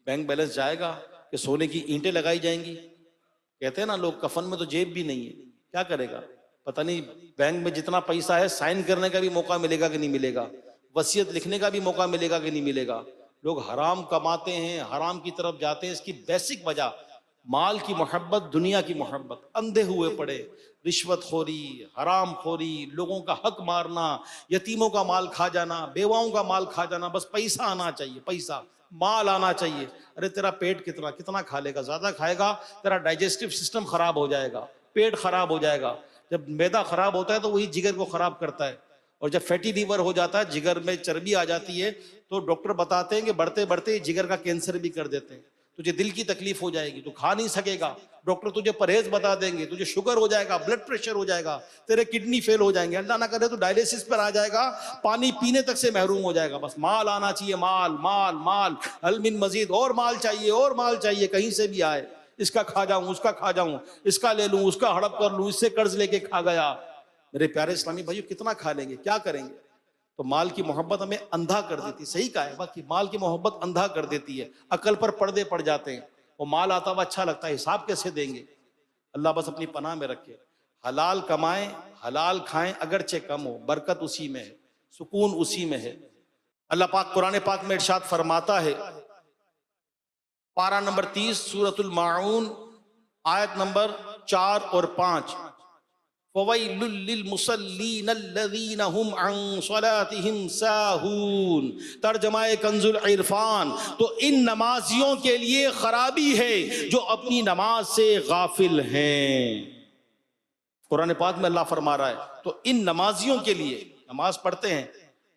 بینک بیلنس جائے گا کہ سونے کی اینٹیں لگائی جائیں گی؟ کہتے ہیں نا لوگ کفن میں تو جیب بھی نہیں ہے، کیا کرے گا؟ پتہ نہیں بینک میں جتنا پیسہ ہے سائن کرنے کا بھی موقع ملے گا کہ نہیں ملے گا، وصیت لکھنے کا بھی موقع ملے گا کہ نہیں ملے گا. لوگ حرام کماتے ہیں، حرام کی طرف جاتے ہیں. اس کی بیسک وجہ مال کی محبت، دنیا کی محبت، اندھے ہوئے پڑے، رشوت خوری، حرام خوری، لوگوں کا حق مارنا، یتیموں کا مال کھا جانا، بیواؤں کا مال کھا جانا. بس پیسہ آنا چاہیے، پیسہ، مال آنا چاہیے. ارے تیرا پیٹ کتنا کھا لے گا؟ زیادہ کھائے گا تیرا ڈائجسٹو سسٹم خراب ہو جائے گا، پیٹ خراب ہو جائے گا. جب معدہ خراب ہوتا ہے تو وہی جگر کو خراب کرتا ہے، اور جب فیٹی لیور ہو جاتا ہے، جگر میں چربی آ جاتی ہے، تو ڈاکٹر بتاتے ہیں کہ بڑھتے بڑھتے جگر کا کینسر بھی کر دیتے ہیں. تجھے دل کی تکلیف ہو جائے گی، تو کھا نہیں سکے گا، ڈاکٹر تجھے پرہیز بتا دیں گے، تجھے شوگر ہو جائے گا، بلڈ پریشر ہو جائے گا، تیرے کڈنی فیل ہو جائیں گے، اللہ نہ کرے تو ڈائلیسس پر آ جائے گا، پانی پینے تک سے محروم ہو جائے گا. بس مال آنا چاہیے، مال مال مال، حل من مزید، اور مال چاہیے، اور مال چاہیے، کہیں سے بھی آئے، اس کا کھا جاؤں، اس کا کھا جاؤں، اس کا لے لوں، اس کا ہڑپ کر لوں، اس سے قرض لے کے کھا گیا. میرے پیارے اسلامی بھائیو کتنا کھا لیں گے، کیا کریں گے؟ تو مال کی محبت ہمیں اندھا کر دیتی. صحیح کہا ہے باقی، مال کی محبت اندھا کر دیتی ہے، عقل پر پردے پڑ جاتے ہیں. وہ مال آتا ہوا اچھا لگتا ہے، حساب کیسے دیں گے؟ اللہ بس اپنی پناہ میں رکھے. حلال کمائیں، حلال کھائیں، اگرچہ کم ہو، برکت اسی میں ہے، سکون اسی میں ہے. اللہ پاک قرآن پاک میں ارشاد فرماتا ہے، پارہ نمبر 30 سورۃ الماعون آیت نمبر 4 اور 5، فَوَيْلٌ لِّلْمُصَلِّينَ الَّذِينَ هُمْ عَن صَلَاتِهِمْ سَاهُونَ. ترجمہ کنز العرفان، تو ان نمازیوں کے لیے خرابی ہے جو اپنی نماز سے غافل ہیں. قرآن پاک میں اللہ فرما رہا ہے تو ان نمازیوں کے لیے، نماز پڑھتے ہیں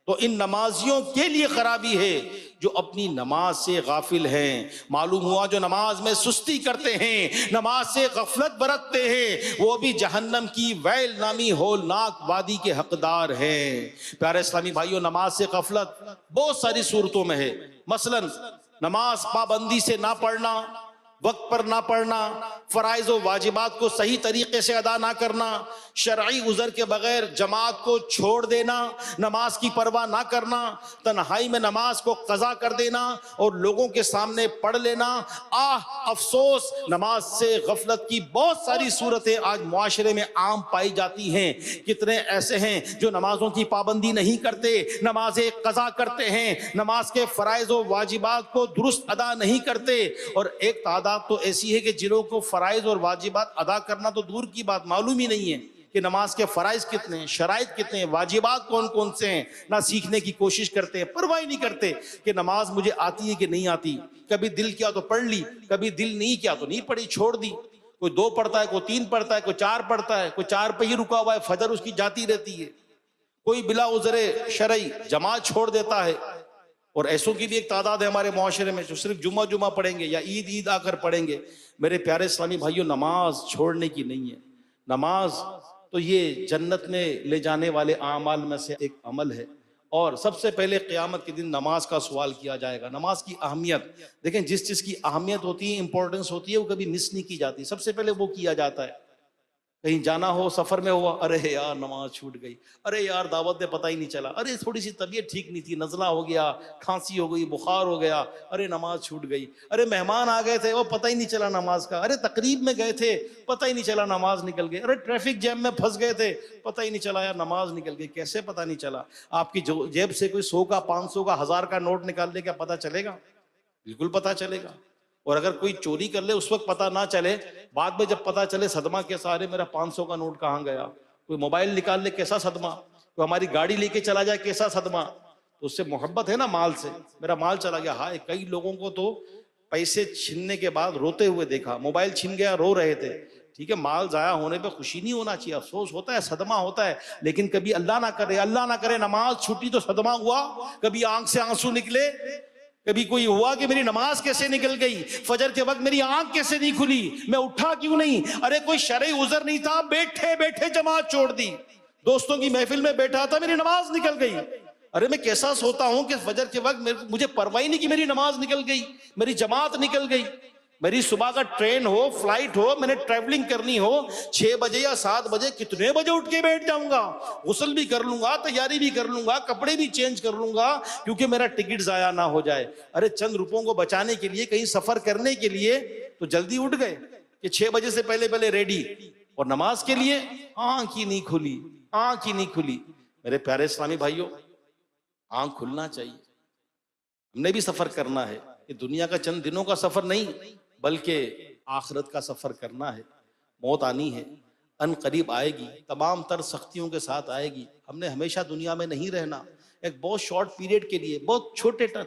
تو ان نمازیوں کے لیے خرابی ہے جو اپنی نماز سے غافل ہیں. معلوم ہوا جو نماز میں سستی کرتے ہیں، نماز سے غفلت برتتے ہیں، وہ بھی جہنم کی ویل نامی ہولناک وادی کے حقدار ہیں. پیارے اسلامی بھائیوں، نماز سے غفلت بہت ساری صورتوں میں ہے. مثلا نماز پابندی سے نہ پڑھنا، وقت پر نہ پڑھنا، فرائض و واجبات کو صحیح طریقے سے ادا نہ کرنا، شرعی عذر کے بغیر جماعت کو چھوڑ دینا، نماز کی پرواہ نہ کرنا، تنہائی میں نماز کو قضا کر دینا اور لوگوں کے سامنے پڑھ لینا۔ افسوس، نماز سے غفلت کی بہت ساری صورتیں آج معاشرے میں عام پائی جاتی ہیں۔ کتنے ایسے ہیں جو نمازوں کی پابندی نہیں کرتے، نمازیں قضا کرتے ہیں، نماز کے فرائض و واجبات کو درست ادا نہیں کرتے، اور ایک تعداد تو ایسی ہے کہ جنہوں کو فرائض اور واجبات ادا کرنا تو دور کی بات، معلوم ہی نہیں ہے کہ نماز کے فرائض کتنے ہیں، شرائط کتنے ہیں، واجبات کون کون سے ہیں، نہ سیکھنے کی کوشش کرتے ہیں، پرواہ نہیں کرتے کہ نماز مجھے آتی ہے کہ نہیں آتی۔ کبھی دل کیا تو پڑھ لی، کبھی دل نہیں کیا تو نہیں پڑھی، چھوڑ دی۔ کوئی 2 پڑھتا ہے، کوئی 3 پڑھتا ہے، کوئی 4 پڑھتا ہے، کوئی 4 پہ ہی رکا ہوا ہے، فجر اس کی جاتی رہتی ہے۔ کوئی بلا عذر شرعی جماعت چھوڑ دیتا ہے، اور ایسوں کی بھی ایک تعداد ہے ہمارے معاشرے میں جو صرف جمعہ پڑھیں گے یا عید آ کر پڑھیں گے۔ میرے پیارے اسلامی بھائیوں، نماز چھوڑنے کی نہیں ہے۔ نماز تو یہ جنت میں لے جانے والے اعمال میں سے ایک عمل ہے، اور سب سے پہلے قیامت کے دن نماز کا سوال کیا جائے گا۔ نماز کی اہمیت دیکھیں، جس چیز کی اہمیت ہوتی ہے، امپورٹنس ہوتی ہے، وہ کبھی مس نہیں کی جاتی، سب سے پہلے وہ کیا جاتا ہے۔ کہیں جانا ہو، سفر میں ہوا، ارے یار نماز چھوٹ گئی، ارے یار دعوت میں پتہ ہی نہیں چلا، ارے تھوڑی سی طبیعت ٹھیک نہیں تھی، نزلہ ہو گیا، کھانسی ہو گئی، بخار ہو گیا، ارے نماز چھوٹ گئی، ارے مہمان آ گئے تھے وہ پتہ ہی نہیں چلا نماز کا، ارے تقریب میں گئے تھے پتہ ہی نہیں چلا نماز نکل گئی، ارے ٹریفک جیم میں پھنس گئے تھے پتہ ہی نہیں چلا یار نماز نکل گئی۔ کیسے پتہ نہیں چلا؟ آپ کی جیب سے کوئی 100 کا، 500 کا، 1000 کا نوٹ نکال دے، کیا پتہ چلے گا؟ بالکل پتہ چلے گا۔ اور اگر کوئی چوری کر لے اس وقت پتہ نہ چلے، بعد میں جب پتہ چلے صدمہ کیسا، ارے میرا 500 کا نوٹ کہاں گیا؟ کوئی موبائل نکال لے، کیسا صدمہ؟ کوئی ہماری گاڑی لے کے چلا جائے، کیسا صدمہ؟ تو اس سے محبت ہے نا مال سے، میرا مال چلا گیا۔ ہائے، کئی لوگوں کو تو پیسے چھننے کے بعد روتے ہوئے دیکھا، موبائل چھن گیا رو رہے تھے۔ ٹھیک ہے، مال ضائع ہونے پہ خوشی نہیں ہونا چاہیے، افسوس ہوتا ہے، صدمہ ہوتا ہے، لیکن کبھی اللہ نہ کرے نماز چھوٹی تو صدمہ ہوا، کبھی آنکھ سے آنسو نکلے، کبھی کوئی ہوا کہ میری نماز کیسے نکل گئی، فجر کے وقت میری آنکھ کیسے نہیں کھلی، میں اٹھا کیوں نہیں؟ ارے کوئی شرعی عذر نہیں تھا، بیٹھے بیٹھے جماعت چھوڑ دی، دوستوں کی محفل میں بیٹھا تھا، میری نماز نکل گئی۔ ارے میں کیسا سوتا ہوں کہ فجر کے وقت مجھے پرواہ نہیں کہ میری نماز نکل گئی، میری جماعت نکل گئی۔ میری صبح کا ٹرین ہو، فلائٹ ہو، میں نے ٹریولنگ کرنی ہو، 6 بجے یا 7 بجے کتنے بجے اٹھ کے بیٹھ جاؤں گا، غسل بھی کر لوں گا، تیاری بھی کر لوں گا، کپڑے بھی چینج کر لوں گا، کیونکہ میرا ٹکٹ ضائع نہ ہو جائے۔ ارے چند روپوں کو بچانے کے لیے، کہیں سفر کرنے کے لیے تو جلدی اٹھ گئے کہ 6 بجے سے پہلے ریڈی، اور نماز کے لیے آنکھ ہی نہیں کھلی، آنکھ ہی نہیں کھلی۔ میرے پیارے اسلامی بھائیوں، آنکھ کھلنا چاہیے، ہم نے بھی سفر کرنا ہے، یہ دنیا کا چند دنوں کا سفر نہیں بلکہ آخرت کا سفر کرنا ہے۔ موت آنی ہے، ان قریب آئے گی، تمام تر سختیوں کے ساتھ آئے گی۔ ہم نے ہمیشہ دنیا میں نہیں رہنا، ایک بہت شارٹ پیریڈ کے لیے، بہت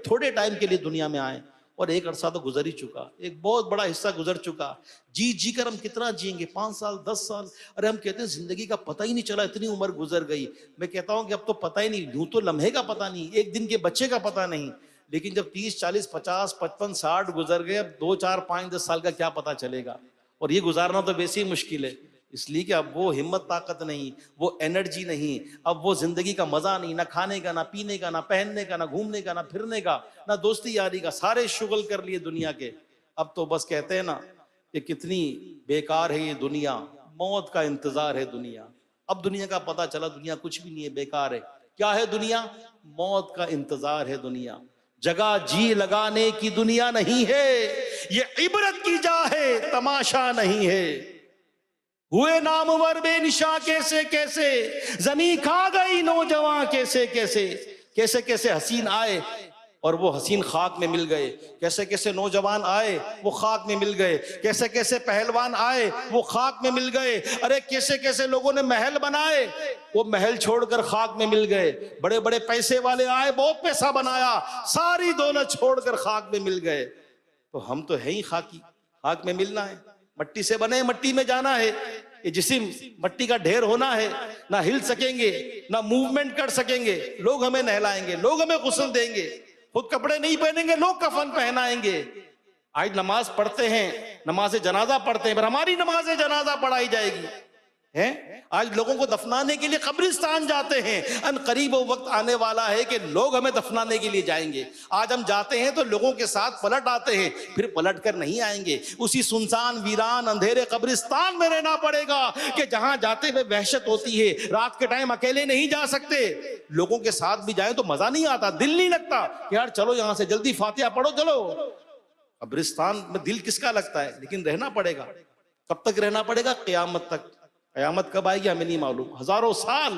تھوڑے ٹائم کے لیے دنیا میں آئے، اور ایک عرصہ تو گزر ہی چکا، ایک بہت بڑا حصہ گزر چکا۔ جی کر ہم کتنا جئیں گے؟ 5 سال، 10 سال؟ ارے ہم کہتے ہیں زندگی کا پتہ ہی نہیں چلا، اتنی عمر گزر گئی۔ میں کہتا ہوں کہ اب تو پتہ ہی نہیں، یوں تو لمحے کا پتہ نہیں، ایک دن کے بچے کا پتہ نہیں، لیکن جب 30، 40، 50، 55، 60 گزر گئے، اب 2، 4، 5، 10 سال کا کیا پتہ چلے گا؟ اور یہ گزارنا تو ویسے ہی مشکل ہے، اس لیے کہ اب وہ ہمت طاقت نہیں، وہ انرجی نہیں، اب وہ زندگی کا مزہ نہیں، نہ کھانے کا، نہ پینے کا، نہ پہننے کا، نہ گھومنے کا، نہ پھرنے کا، نہ دوستی یاری کا، سارے شغل کر لیے دنیا کے۔ اب تو بس کہتے ہیں نا کہ کتنی بیکار ہے یہ دنیا، موت کا انتظار ہے دنیا۔ اب دنیا کا پتہ چلا، دنیا کچھ بھی نہیں ہے، بیکار ہے۔ کیا ہے دنیا؟ موت کا انتظار ہے دنیا، جگہ جی لگانے کی دنیا نہیں ہے، یہ عبرت کی جا ہے، تماشا نہیں ہے۔ ہوئے نامور بے نشاں کیسے کیسے، زمین کھا گئی نوجوان کیسے کیسے، کیسے کیسے حسین آئے اور وہ حسین خاک میں مل گئے، کیسے کیسے نوجوان آئے وہ خاک میں مل گئے، کیسے کیسے پہلوان آئے وہ خاک میں مل گئے، ارے کیسے کیسے لوگوں نے محل بنائے وہ محل چھوڑ کر خاک میں مل گئے، بڑے بڑے پیسے والے آئے، بہت پیسہ بنایا، ساری دولت چھوڑ کر خاک میں مل گئے۔ تو ہم تو ہیں ہی خاکی، خاک میں ملنا ہے، مٹی سے بنے مٹی میں جانا ہے، یہ جسم مٹی کا ڈھیر ہونا ہے، نہ ہل سکیں گے، نہ موومنٹ کر سکیں گے، لوگ ہمیں نہلائیں گے، لوگ ہمیں غسل دیں گے، خود کپڑے نہیں پہنیں گے، لوگ کفن پہنائیں گے۔ آج نماز پڑھتے ہیں، نماز جنازہ پڑھتے ہیں، پر ہماری نماز جنازہ پڑھائی جائے گی، ہیں؟ آج لوگوں کو دفنانے کے لیے قبرستان جاتے ہیں. ان قریب وہ وقت آنے والا ہے کہ لوگ ہمیں دفنانے کے لیے جائیں گے. آج ہم جاتے ہیں تو لوگوں کے ساتھ پلٹ آتے ہیں، پھر پلٹ کر نہیں آئیں گے. اسی سنسان ویران اندھیرے قبرستان میں رہنا پڑے گا کہ جہاں جاتے ہوئے وحشت ہوتی ہے. رات کے ٹائم اکیلے نہیں جا سکتے، لوگوں کے ساتھ بھی جائیں تو مزہ نہیں آتا، دل نہیں لگتا کہ یار چلو یہاں سے جلدی فاتحہ پڑھو چلو. قبرستان میں دل کس کا لگتا ہے؟ لیکن رہنا پڑے گا. کب تک رہنا پڑے گا؟ قیامت تک. قیامت کب آئے گی ہمیں نہیں معلوم، ہزاروں سال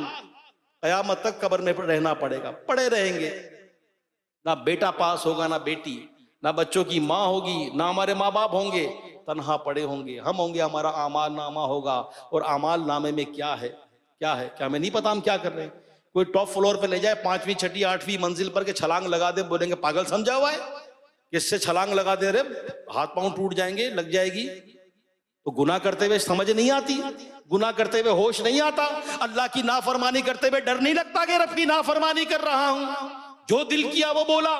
قیامت تک قبر میں رہنا پڑے گا. پڑے رہیں گے، نہ بیٹا پاس ہوگا نہ بیٹی، نہ بچوں کی ماں ہوگی، نہ ہمارے ماں باپ ہوں گے، تنہا پڑے ہوں گے. ہم ہوں گے، ہمارا اعمال نامہ ہوگا. اور اعمال نامے میں کیا ہے؟ کیا ہمیں نہیں پتا ہم کیا کر رہے ہیں. کوئی ٹاپ فلور پہ لے جائے 5ویں 6ٹھی 8ویں منزل پر کے چھلانگ لگا دے، بولیں گے پاگل سمجھا ہوا ہے، کس سے چھلانگ لگا دے رہے، ہاتھ پاؤں ٹوٹ جائیں گے، لگ جائے گی. تو گناہ کرتے ہوئے سمجھ نہیں آتی، گناہ کرتے ہوئے ہوش نہیں آتا، اللہ کی نافرمانی کرتے ہوئے ڈر نہیں لگتا کہ رب کی نافرمانی کر رہا ہوں. جو دل کیا وہ بولا،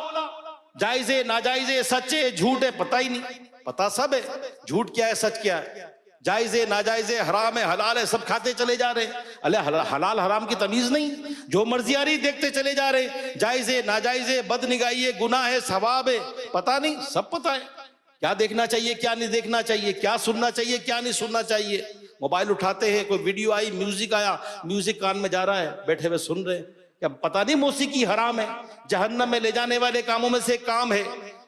جائزے ناجائزے سچے جھوٹے پتہ ہی نہیں. پتہ سب ہے، جھوٹ کیا ہے سچ کیا ہے، جائزے ناجائزے حرام ہے حلال ہے سب کھاتے چلے جا رہے ہیں. حلال حرام کی تمیز نہیں، جو مرضی آ رہی دیکھتے چلے جا رہے ہیں. جائزے ناجائزے بد نگاہی ہے گناہ ہے ثواب ہے پتہ نہیں، سب پتہ ہے. کیا دیکھنا چاہیے کیا نہیں دیکھنا چاہیے، کیا سننا چاہیے کیا نہیں سننا چاہیے. موبائل اٹھاتے ہیں، کوئی ویڈیو آئی، میوزک آیا، میوزک کان میں جا رہا ہے، بیٹھے ہوئے سن رہے ہیں. کیا پتہ نہیں موسیقی حرام ہے، جہنم میں لے جانے والے کاموں میں سے ایک کام ہے.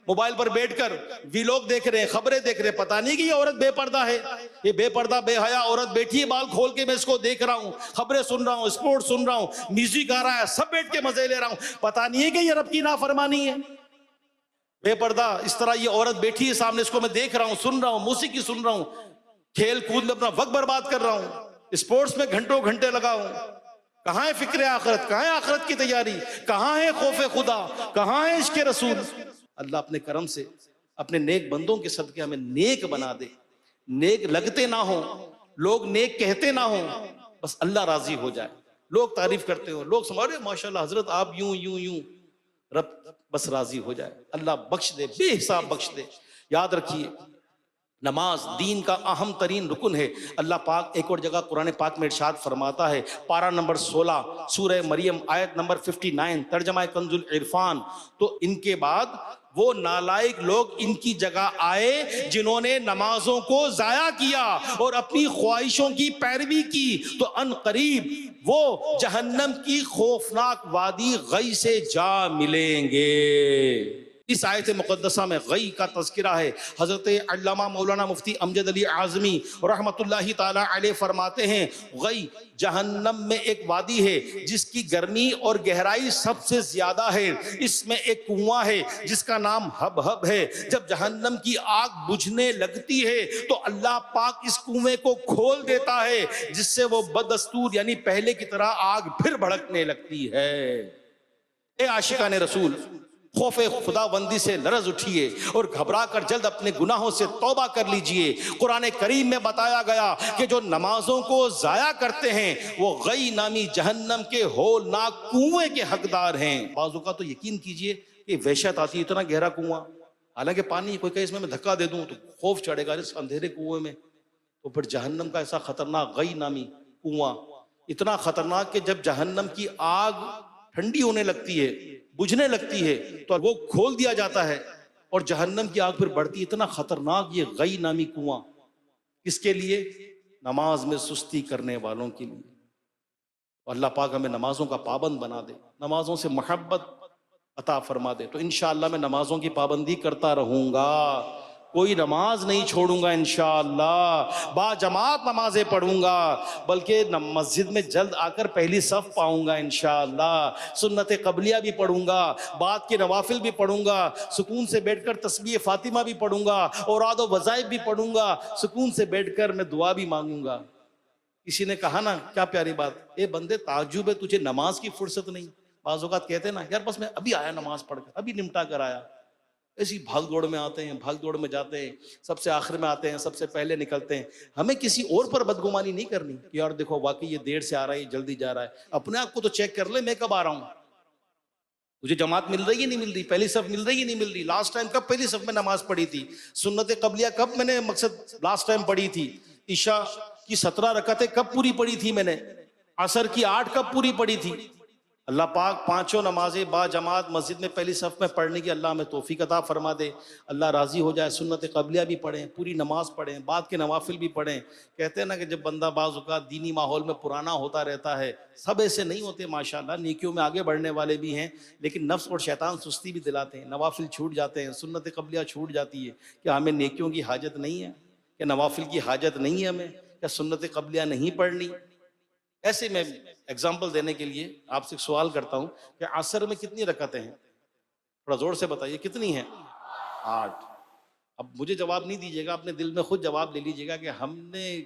موبائل پر بیٹھ کر ویلوگ دیکھ رہے ہیں، خبریں دیکھ رہے ہیں، پتہ نہیں کہ یہ عورت بے پردہ ہے، یہ بے پردہ بے حیا عورت بیٹھی ہے بال کھول کے، میں اس کو دیکھ رہا ہوں، خبریں سن رہا ہوں، اسپورٹ سن رہا ہوں، میوزک آ رہا ہے، سب بیٹھ کے مزے لے رہا ہوں. پتہ نہیں ہے کہ یہ رب کی نافرمانی ہے. بے پردہ اس طرح یہ عورت بیٹھی ہے سامنے، اس کو میں دیکھ رہا ہوں، سن رہا ہوں، موسیقی سن رہا ہوں، کھیل کود میں اپنا وقت برباد کر رہا ہوں، اسپورٹس میں گھنٹوں گھنٹے لگا ہوں. کہاں ہے فکر آخرت، کہاں ہے آخرت کی تیاری، کہاں ہے خوف خدا، کہاں ہے عشق رسول. اللہ اپنے کرم سے اپنے نیک بندوں کے صدقے ہمیں نیک بنا دے. نیک لگتے نہ ہوں، لوگ نیک کہتے نہ ہوں، بس اللہ راضی ہو جائے. لوگ تعریف کرتے ہو، لوگ سمجھے ماشاءاللہ حضرت آپ یوں یوں یوں، رب بس راضی ہو جائے. اللہ بخش دے، بے حساب بخش دے. یاد رکھیے نماز دین کا اہم ترین رکن ہے. اللہ پاک ایک اور جگہ قرآن پاک میں ارشاد فرماتا ہے، پارہ نمبر 16 سورہ مریم آیت نمبر 59، ترجمہ کنز العرفان. تو ان کے بعد وہ نالائق لوگ ان کی جگہ آئے جنہوں نے نمازوں کو ضائع کیا اور اپنی خواہشوں کی پیروی کی، تو ان قریب وہ جہنم کی خوفناک وادی غی سے جا ملیں گے. اس آیت مقدسہ میں غی کا تذکرہ ہے. حضرت علامہ مولانا مفتی امجد علی اعظمی رحمت اللہ تعالی علیہ فرماتے ہیں، غی جہنم میں ایک وادی ہے جس کی گرمی اور گہرائی سب سے زیادہ ہے. اس میں ایک کنواں ہے جس کا نام ہب ہب ہے. جب جہنم کی آگ بجھنے لگتی ہے تو اللہ پاک اس کنویں کو کھول دیتا ہے، جس سے وہ بدستور یعنی پہلے کی طرح آگ پھر بھڑکنے لگتی ہے. اے عاشقان رسول، خوف خدا بندی سے لرز اٹھیے اور گھبرا کر جلد اپنے گناہوں سے توبہ کر لیجئے. قرآن کریم میں بتایا گیا کہ جو نمازوں کو ضائع کرتے ہیں وہ غی نامی جہنم کے ہولناک کنویں کے حقدار ہیں. بعضوں کا تو یقین کیجئے کہ وحشت آتی ہے، اتنا گہرا کنواں، حالانکہ پانی کوئی کہے اس میں دھکا دے دوں تو خوف چڑھے گا اس اندھیرے کنویں میں. تو پھر جہنم کا ایسا خطرناک غی نامی کنواں، اتنا خطرناک کہ جب جہنم کی آگ ٹھنڈی ہونے لگتی ہے، بجھنے لگتی ہے، تو وہ کھول دیا جاتا ہے اور جہنم کی آگ پھر بڑھتی. اتنا خطرناک یہ غی نامی کنواں. کس کے لیے؟ نماز میں سستی کرنے والوں کے لیے. اللہ پاک ہمیں نمازوں کا پابند بنا دے، نمازوں سے محبت عطا فرما دے. تو انشاءاللہ میں نمازوں کی پابندی کرتا رہوں گا، کوئی نماز نہیں چھوڑوں گا انشاءاللہ، با جماعت نمازیں پڑھوں گا، بلکہ مسجد میں جلد آ کر پہلی صف پاؤں گا انشاءاللہ. سنت قبلیہ بھی پڑھوں گا، بعد کے نوافل بھی پڑھوں گا، سکون سے بیٹھ کر تسبیح فاطمہ بھی پڑھوں گا، اوراد و وظائف بھی پڑھوں گا، سکون سے بیٹھ کر میں دعا بھی مانگوں گا. کسی نے کہا نا کیا پیاری بات، اے بندے تعجب ہے تجھے نماز کی فرصت نہیں. بعض اوقات کہتے ہیں نا یار بس میں ابھی آیا نماز پڑھ کر، ابھی نمٹا کر آیا. ایسی بھاگ دوڑ میں آتے ہیں، بھاگ دوڑ میں جاتے ہیں، سب سے آخر میں آتے ہیں، سب سے پہلے نکلتے ہیں. ہمیں کسی اور پر بدگمانی نہیں کرنی کہ یار دیکھو واقعی یہ دیر سے آ رہا ہے، یہ جلدی جا رہا ہے. اپنے آپ کو تو چیک کر لے میں کب آ رہا ہوں، مجھے جماعت مل رہی ہے نہیں مل رہی، پہلی صف مل رہی ہے نہیں مل رہی، لاسٹ ٹائم کب پہلی صف میں نماز پڑھی تھی، سنت قبلیہ کب میں نے مقصد لاسٹ ٹائم پڑھی تھی، عشاء کی 17 رکعتیں کب پوری پڑھی تھی میں نے؟ عصر کی 8 کب پوری پڑھی تھی؟ اللہ پاک پانچوں نمازیں با جماعت مسجد میں پہلی صف میں پڑھنے کی اللہ ہمیں توفیق عطا فرما دے، اللہ راضی ہو جائے۔ سنت قبلیہ بھی پڑھیں، پوری نماز پڑھیں، بعد کے نوافل بھی پڑھیں۔ کہتے ہیں نا کہ جب بندہ بعض اوقات دینی ماحول میں پرانا ہوتا رہتا ہے، سب ایسے نہیں ہوتے ماشاءاللہ، نیکیوں میں آگے بڑھنے والے بھی ہیں، لیکن نفس اور شیطان سستی بھی دلاتے ہیں، نوافل چھوٹ جاتے ہیں، سنت قبلیہ چھوٹ جاتی ہے۔ کیا ہمیں نیکیوں کی حاجت نہیں ہے؟ کہ نوافل کی حاجت نہیں ہے ہمیں؟ کیا سنت قبلیہ نہیں پڑھنی؟ ایسے میں اگزامپل دینے کے لیے آپ سے ایک سوال کرتا ہوں کہ عصر میں کتنی رکعتیں ہیں؟ تھوڑا زور سے بتائیے کتنی ہیں؟ 8۔ اب مجھے جواب نہیں دیجیے گا، اپنے دل میں خود جواب لے لیجیے گا کہ ہم نے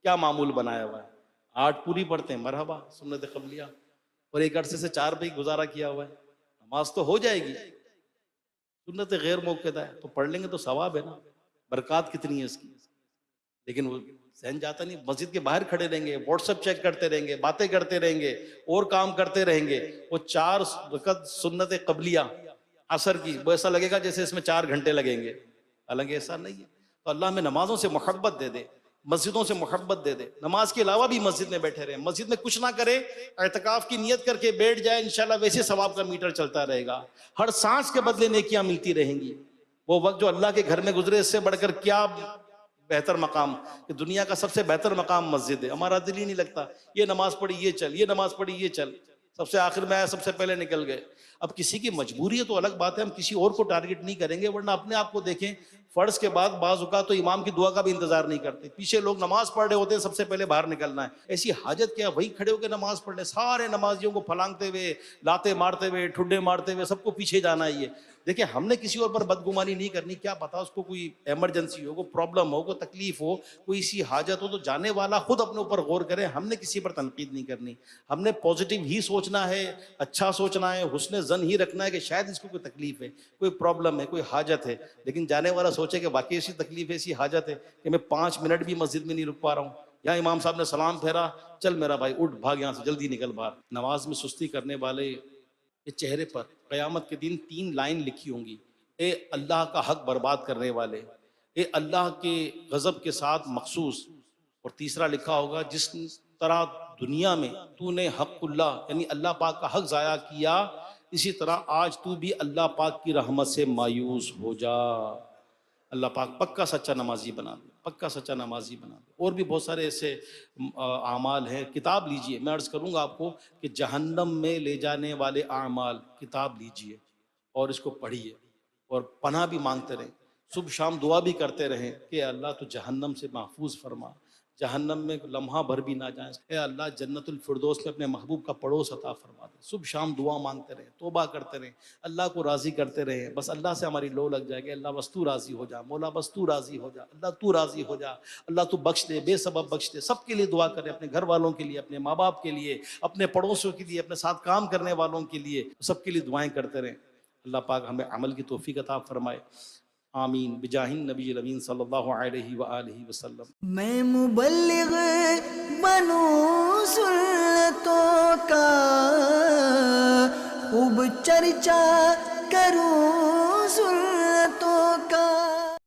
کیا معمول بنایا ہوا ہے۔ 8 پوری پڑھتے ہیں، مرحبا، سنت قبلیہ، اور ایک عرصے سے 4 پہ ہی گزارا کیا ہوا ہے، نماز تو ہو جائے گی۔ سنت غیر موقعہ ہے تو پڑھ لیں گے تو ثواب ہے نا، برکات کتنی ہے اس کی۔ لیکن وہ ذہن جاتا نہیں، مسجد کے باہر کھڑے رہیں گے، واٹس ایپ چیک کرتے رہیں گے، باتیں کرتے رہیں گے، اور کام کرتے رہیں گے۔ وہ 4 رکعت سنت قبلیہ عصر کی، وہ ایسا لگے گا جیسے اس میں 4 گھنٹے لگیں گے، حالانکہ ایسا نہیں ہے۔ تو اللہ ہمیں نمازوں سے محبت دے دے، مسجدوں سے محبت دے دے، نماز کے علاوہ بھی مسجد میں بیٹھے رہیں، مسجد میں کچھ نہ کرے، اعتکاف کی نیت کر کے بیٹھ جائے، انشاءاللہ ویسے ثواب کا میٹر چلتا رہے گا، ہر سانس کے بدلے نیکیاں ملتی رہیں گی۔ وہ وقت جو اللہ کے گھر میں گزرے، اس سے بڑھ کر کیا بہتر مقام کہ دنیا کا سب سے بہتر مقام مسجد ہے۔ ہمارا دل ہی نہیں لگتا، یہ نماز پڑھی یہ چل، یہ نماز پڑھی یہ چل، سب سے آخر میں آیا، سب سے پہلے نکل گئے۔ اب کسی کی مجبوری ہے تو الگ بات ہے، ہم کسی اور کو ٹارگٹ نہیں کریں گے، ورنہ اپنے آپ کو دیکھیں، فرض کے بعد بعض اوقات تو امام کی دعا کا بھی انتظار نہیں کرتے، پیچھے لوگ نماز پڑھ رہے ہوتے ہیں، سب سے پہلے باہر نکلنا ہے۔ ایسی حاجت کیا، وہی کھڑے ہو کے نماز پڑھ لیں، سارے نمازیوں کو پھلانگتے ہوئے، لاتے مارتے ہوئے، ٹھڈے مارتے ہوئے، سب کو پیچھے جانا ہی ہے۔ دیکھیں، ہم نے کسی اور پر بدگمانی نہیں کرنی، کیا پتا اس کو کوئی ایمرجنسی ہو، کوئی پرابلم ہو، کوئی تکلیف ہو، کوئی سی حاجت ہو، تو جانے والا خود اپنے اوپر غور کرے، ہم نے کسی پر تنقید نہیں کرنی۔ ہم نے پازیٹیو ہی سوچنا ہے، اچھا سوچنا ہے، حسن ظن ہی رکھنا ہے کہ شاید اس کو کوئی تکلیف ہے، کوئی پرابلم ہے، کوئی حاجت ہے۔ لیکن جانے والا سوچے کہ واقعی ایسی تکلیف ہے، ایسی حاجت ہے کہ میں 5 منٹ بھی مسجد میں نہیں رک پا رہا ہوں، یہاں امام صاحب نے سلام پھیرا، چل میرا بھائی اٹھ، بھاگ یہاں سے، جلدی نکل باہر۔ نماز میں سستی کرنے والے کے چہرے پر قیامت کے دن 3 لائن لکھی ہوں گی: اے اللہ کا حق برباد کرنے والے، اے اللہ کے غضب کے ساتھ مخصوص، اور تیسرا لکھا ہوگا جس طرح دنیا میں تو نے حق اللہ یعنی اللہ پاک کا حق ضائع کیا، اسی طرح آج تو بھی اللہ پاک کی رحمت سے مایوس ہو جا۔ اللہ پاک پکا سچا نمازی بنا دے، پکا سچا نمازی بنا دے۔ اور بھی بہت سارے ایسے اعمال ہیں، کتاب لیجئے، میں عرض کروں گا آپ کو کہ جہنم میں لے جانے والے اعمال، کتاب لیجئے اور اس کو پڑھیے، اور پناہ بھی مانگتے رہیں، صبح شام دعا بھی کرتے رہیں کہ اللہ تو جہنم سے محفوظ فرما، جہنم میں لمحہ بھر بھی نہ جائیں، اے اللہ جنت الفردوس میں اپنے محبوب کا پڑوس عطا فرما دے۔ صبح شام دعا مانگتے رہیں، توبہ کرتے رہیں، اللہ کو راضی کرتے رہیں، بس اللہ سے ہماری لو لگ جائے گی، اللہ بس تو راضی ہو جا، مولا بس تو راضی ہو جا، اللہ تو راضی ہو جا، اللہ تو بخش دے، بے سبب بخش دے۔ سب کے لیے دعا کریں، اپنے گھر والوں کے لیے، اپنے ماں باپ کے لیے، اپنے پڑوسیوں کے لیے، اپنے ساتھ کام کرنے والوں کے لیے، سب کے لیے دعائیں کرتے رہیں۔ اللہ پاک ہمیں عمل کی توفیق عطا فرمائے، آمین، بجاہ النبی الامین صلی اللہ علیہ وآلہ وسلم۔ میں مبلغ بنوں سنتوں کا خوب چرچا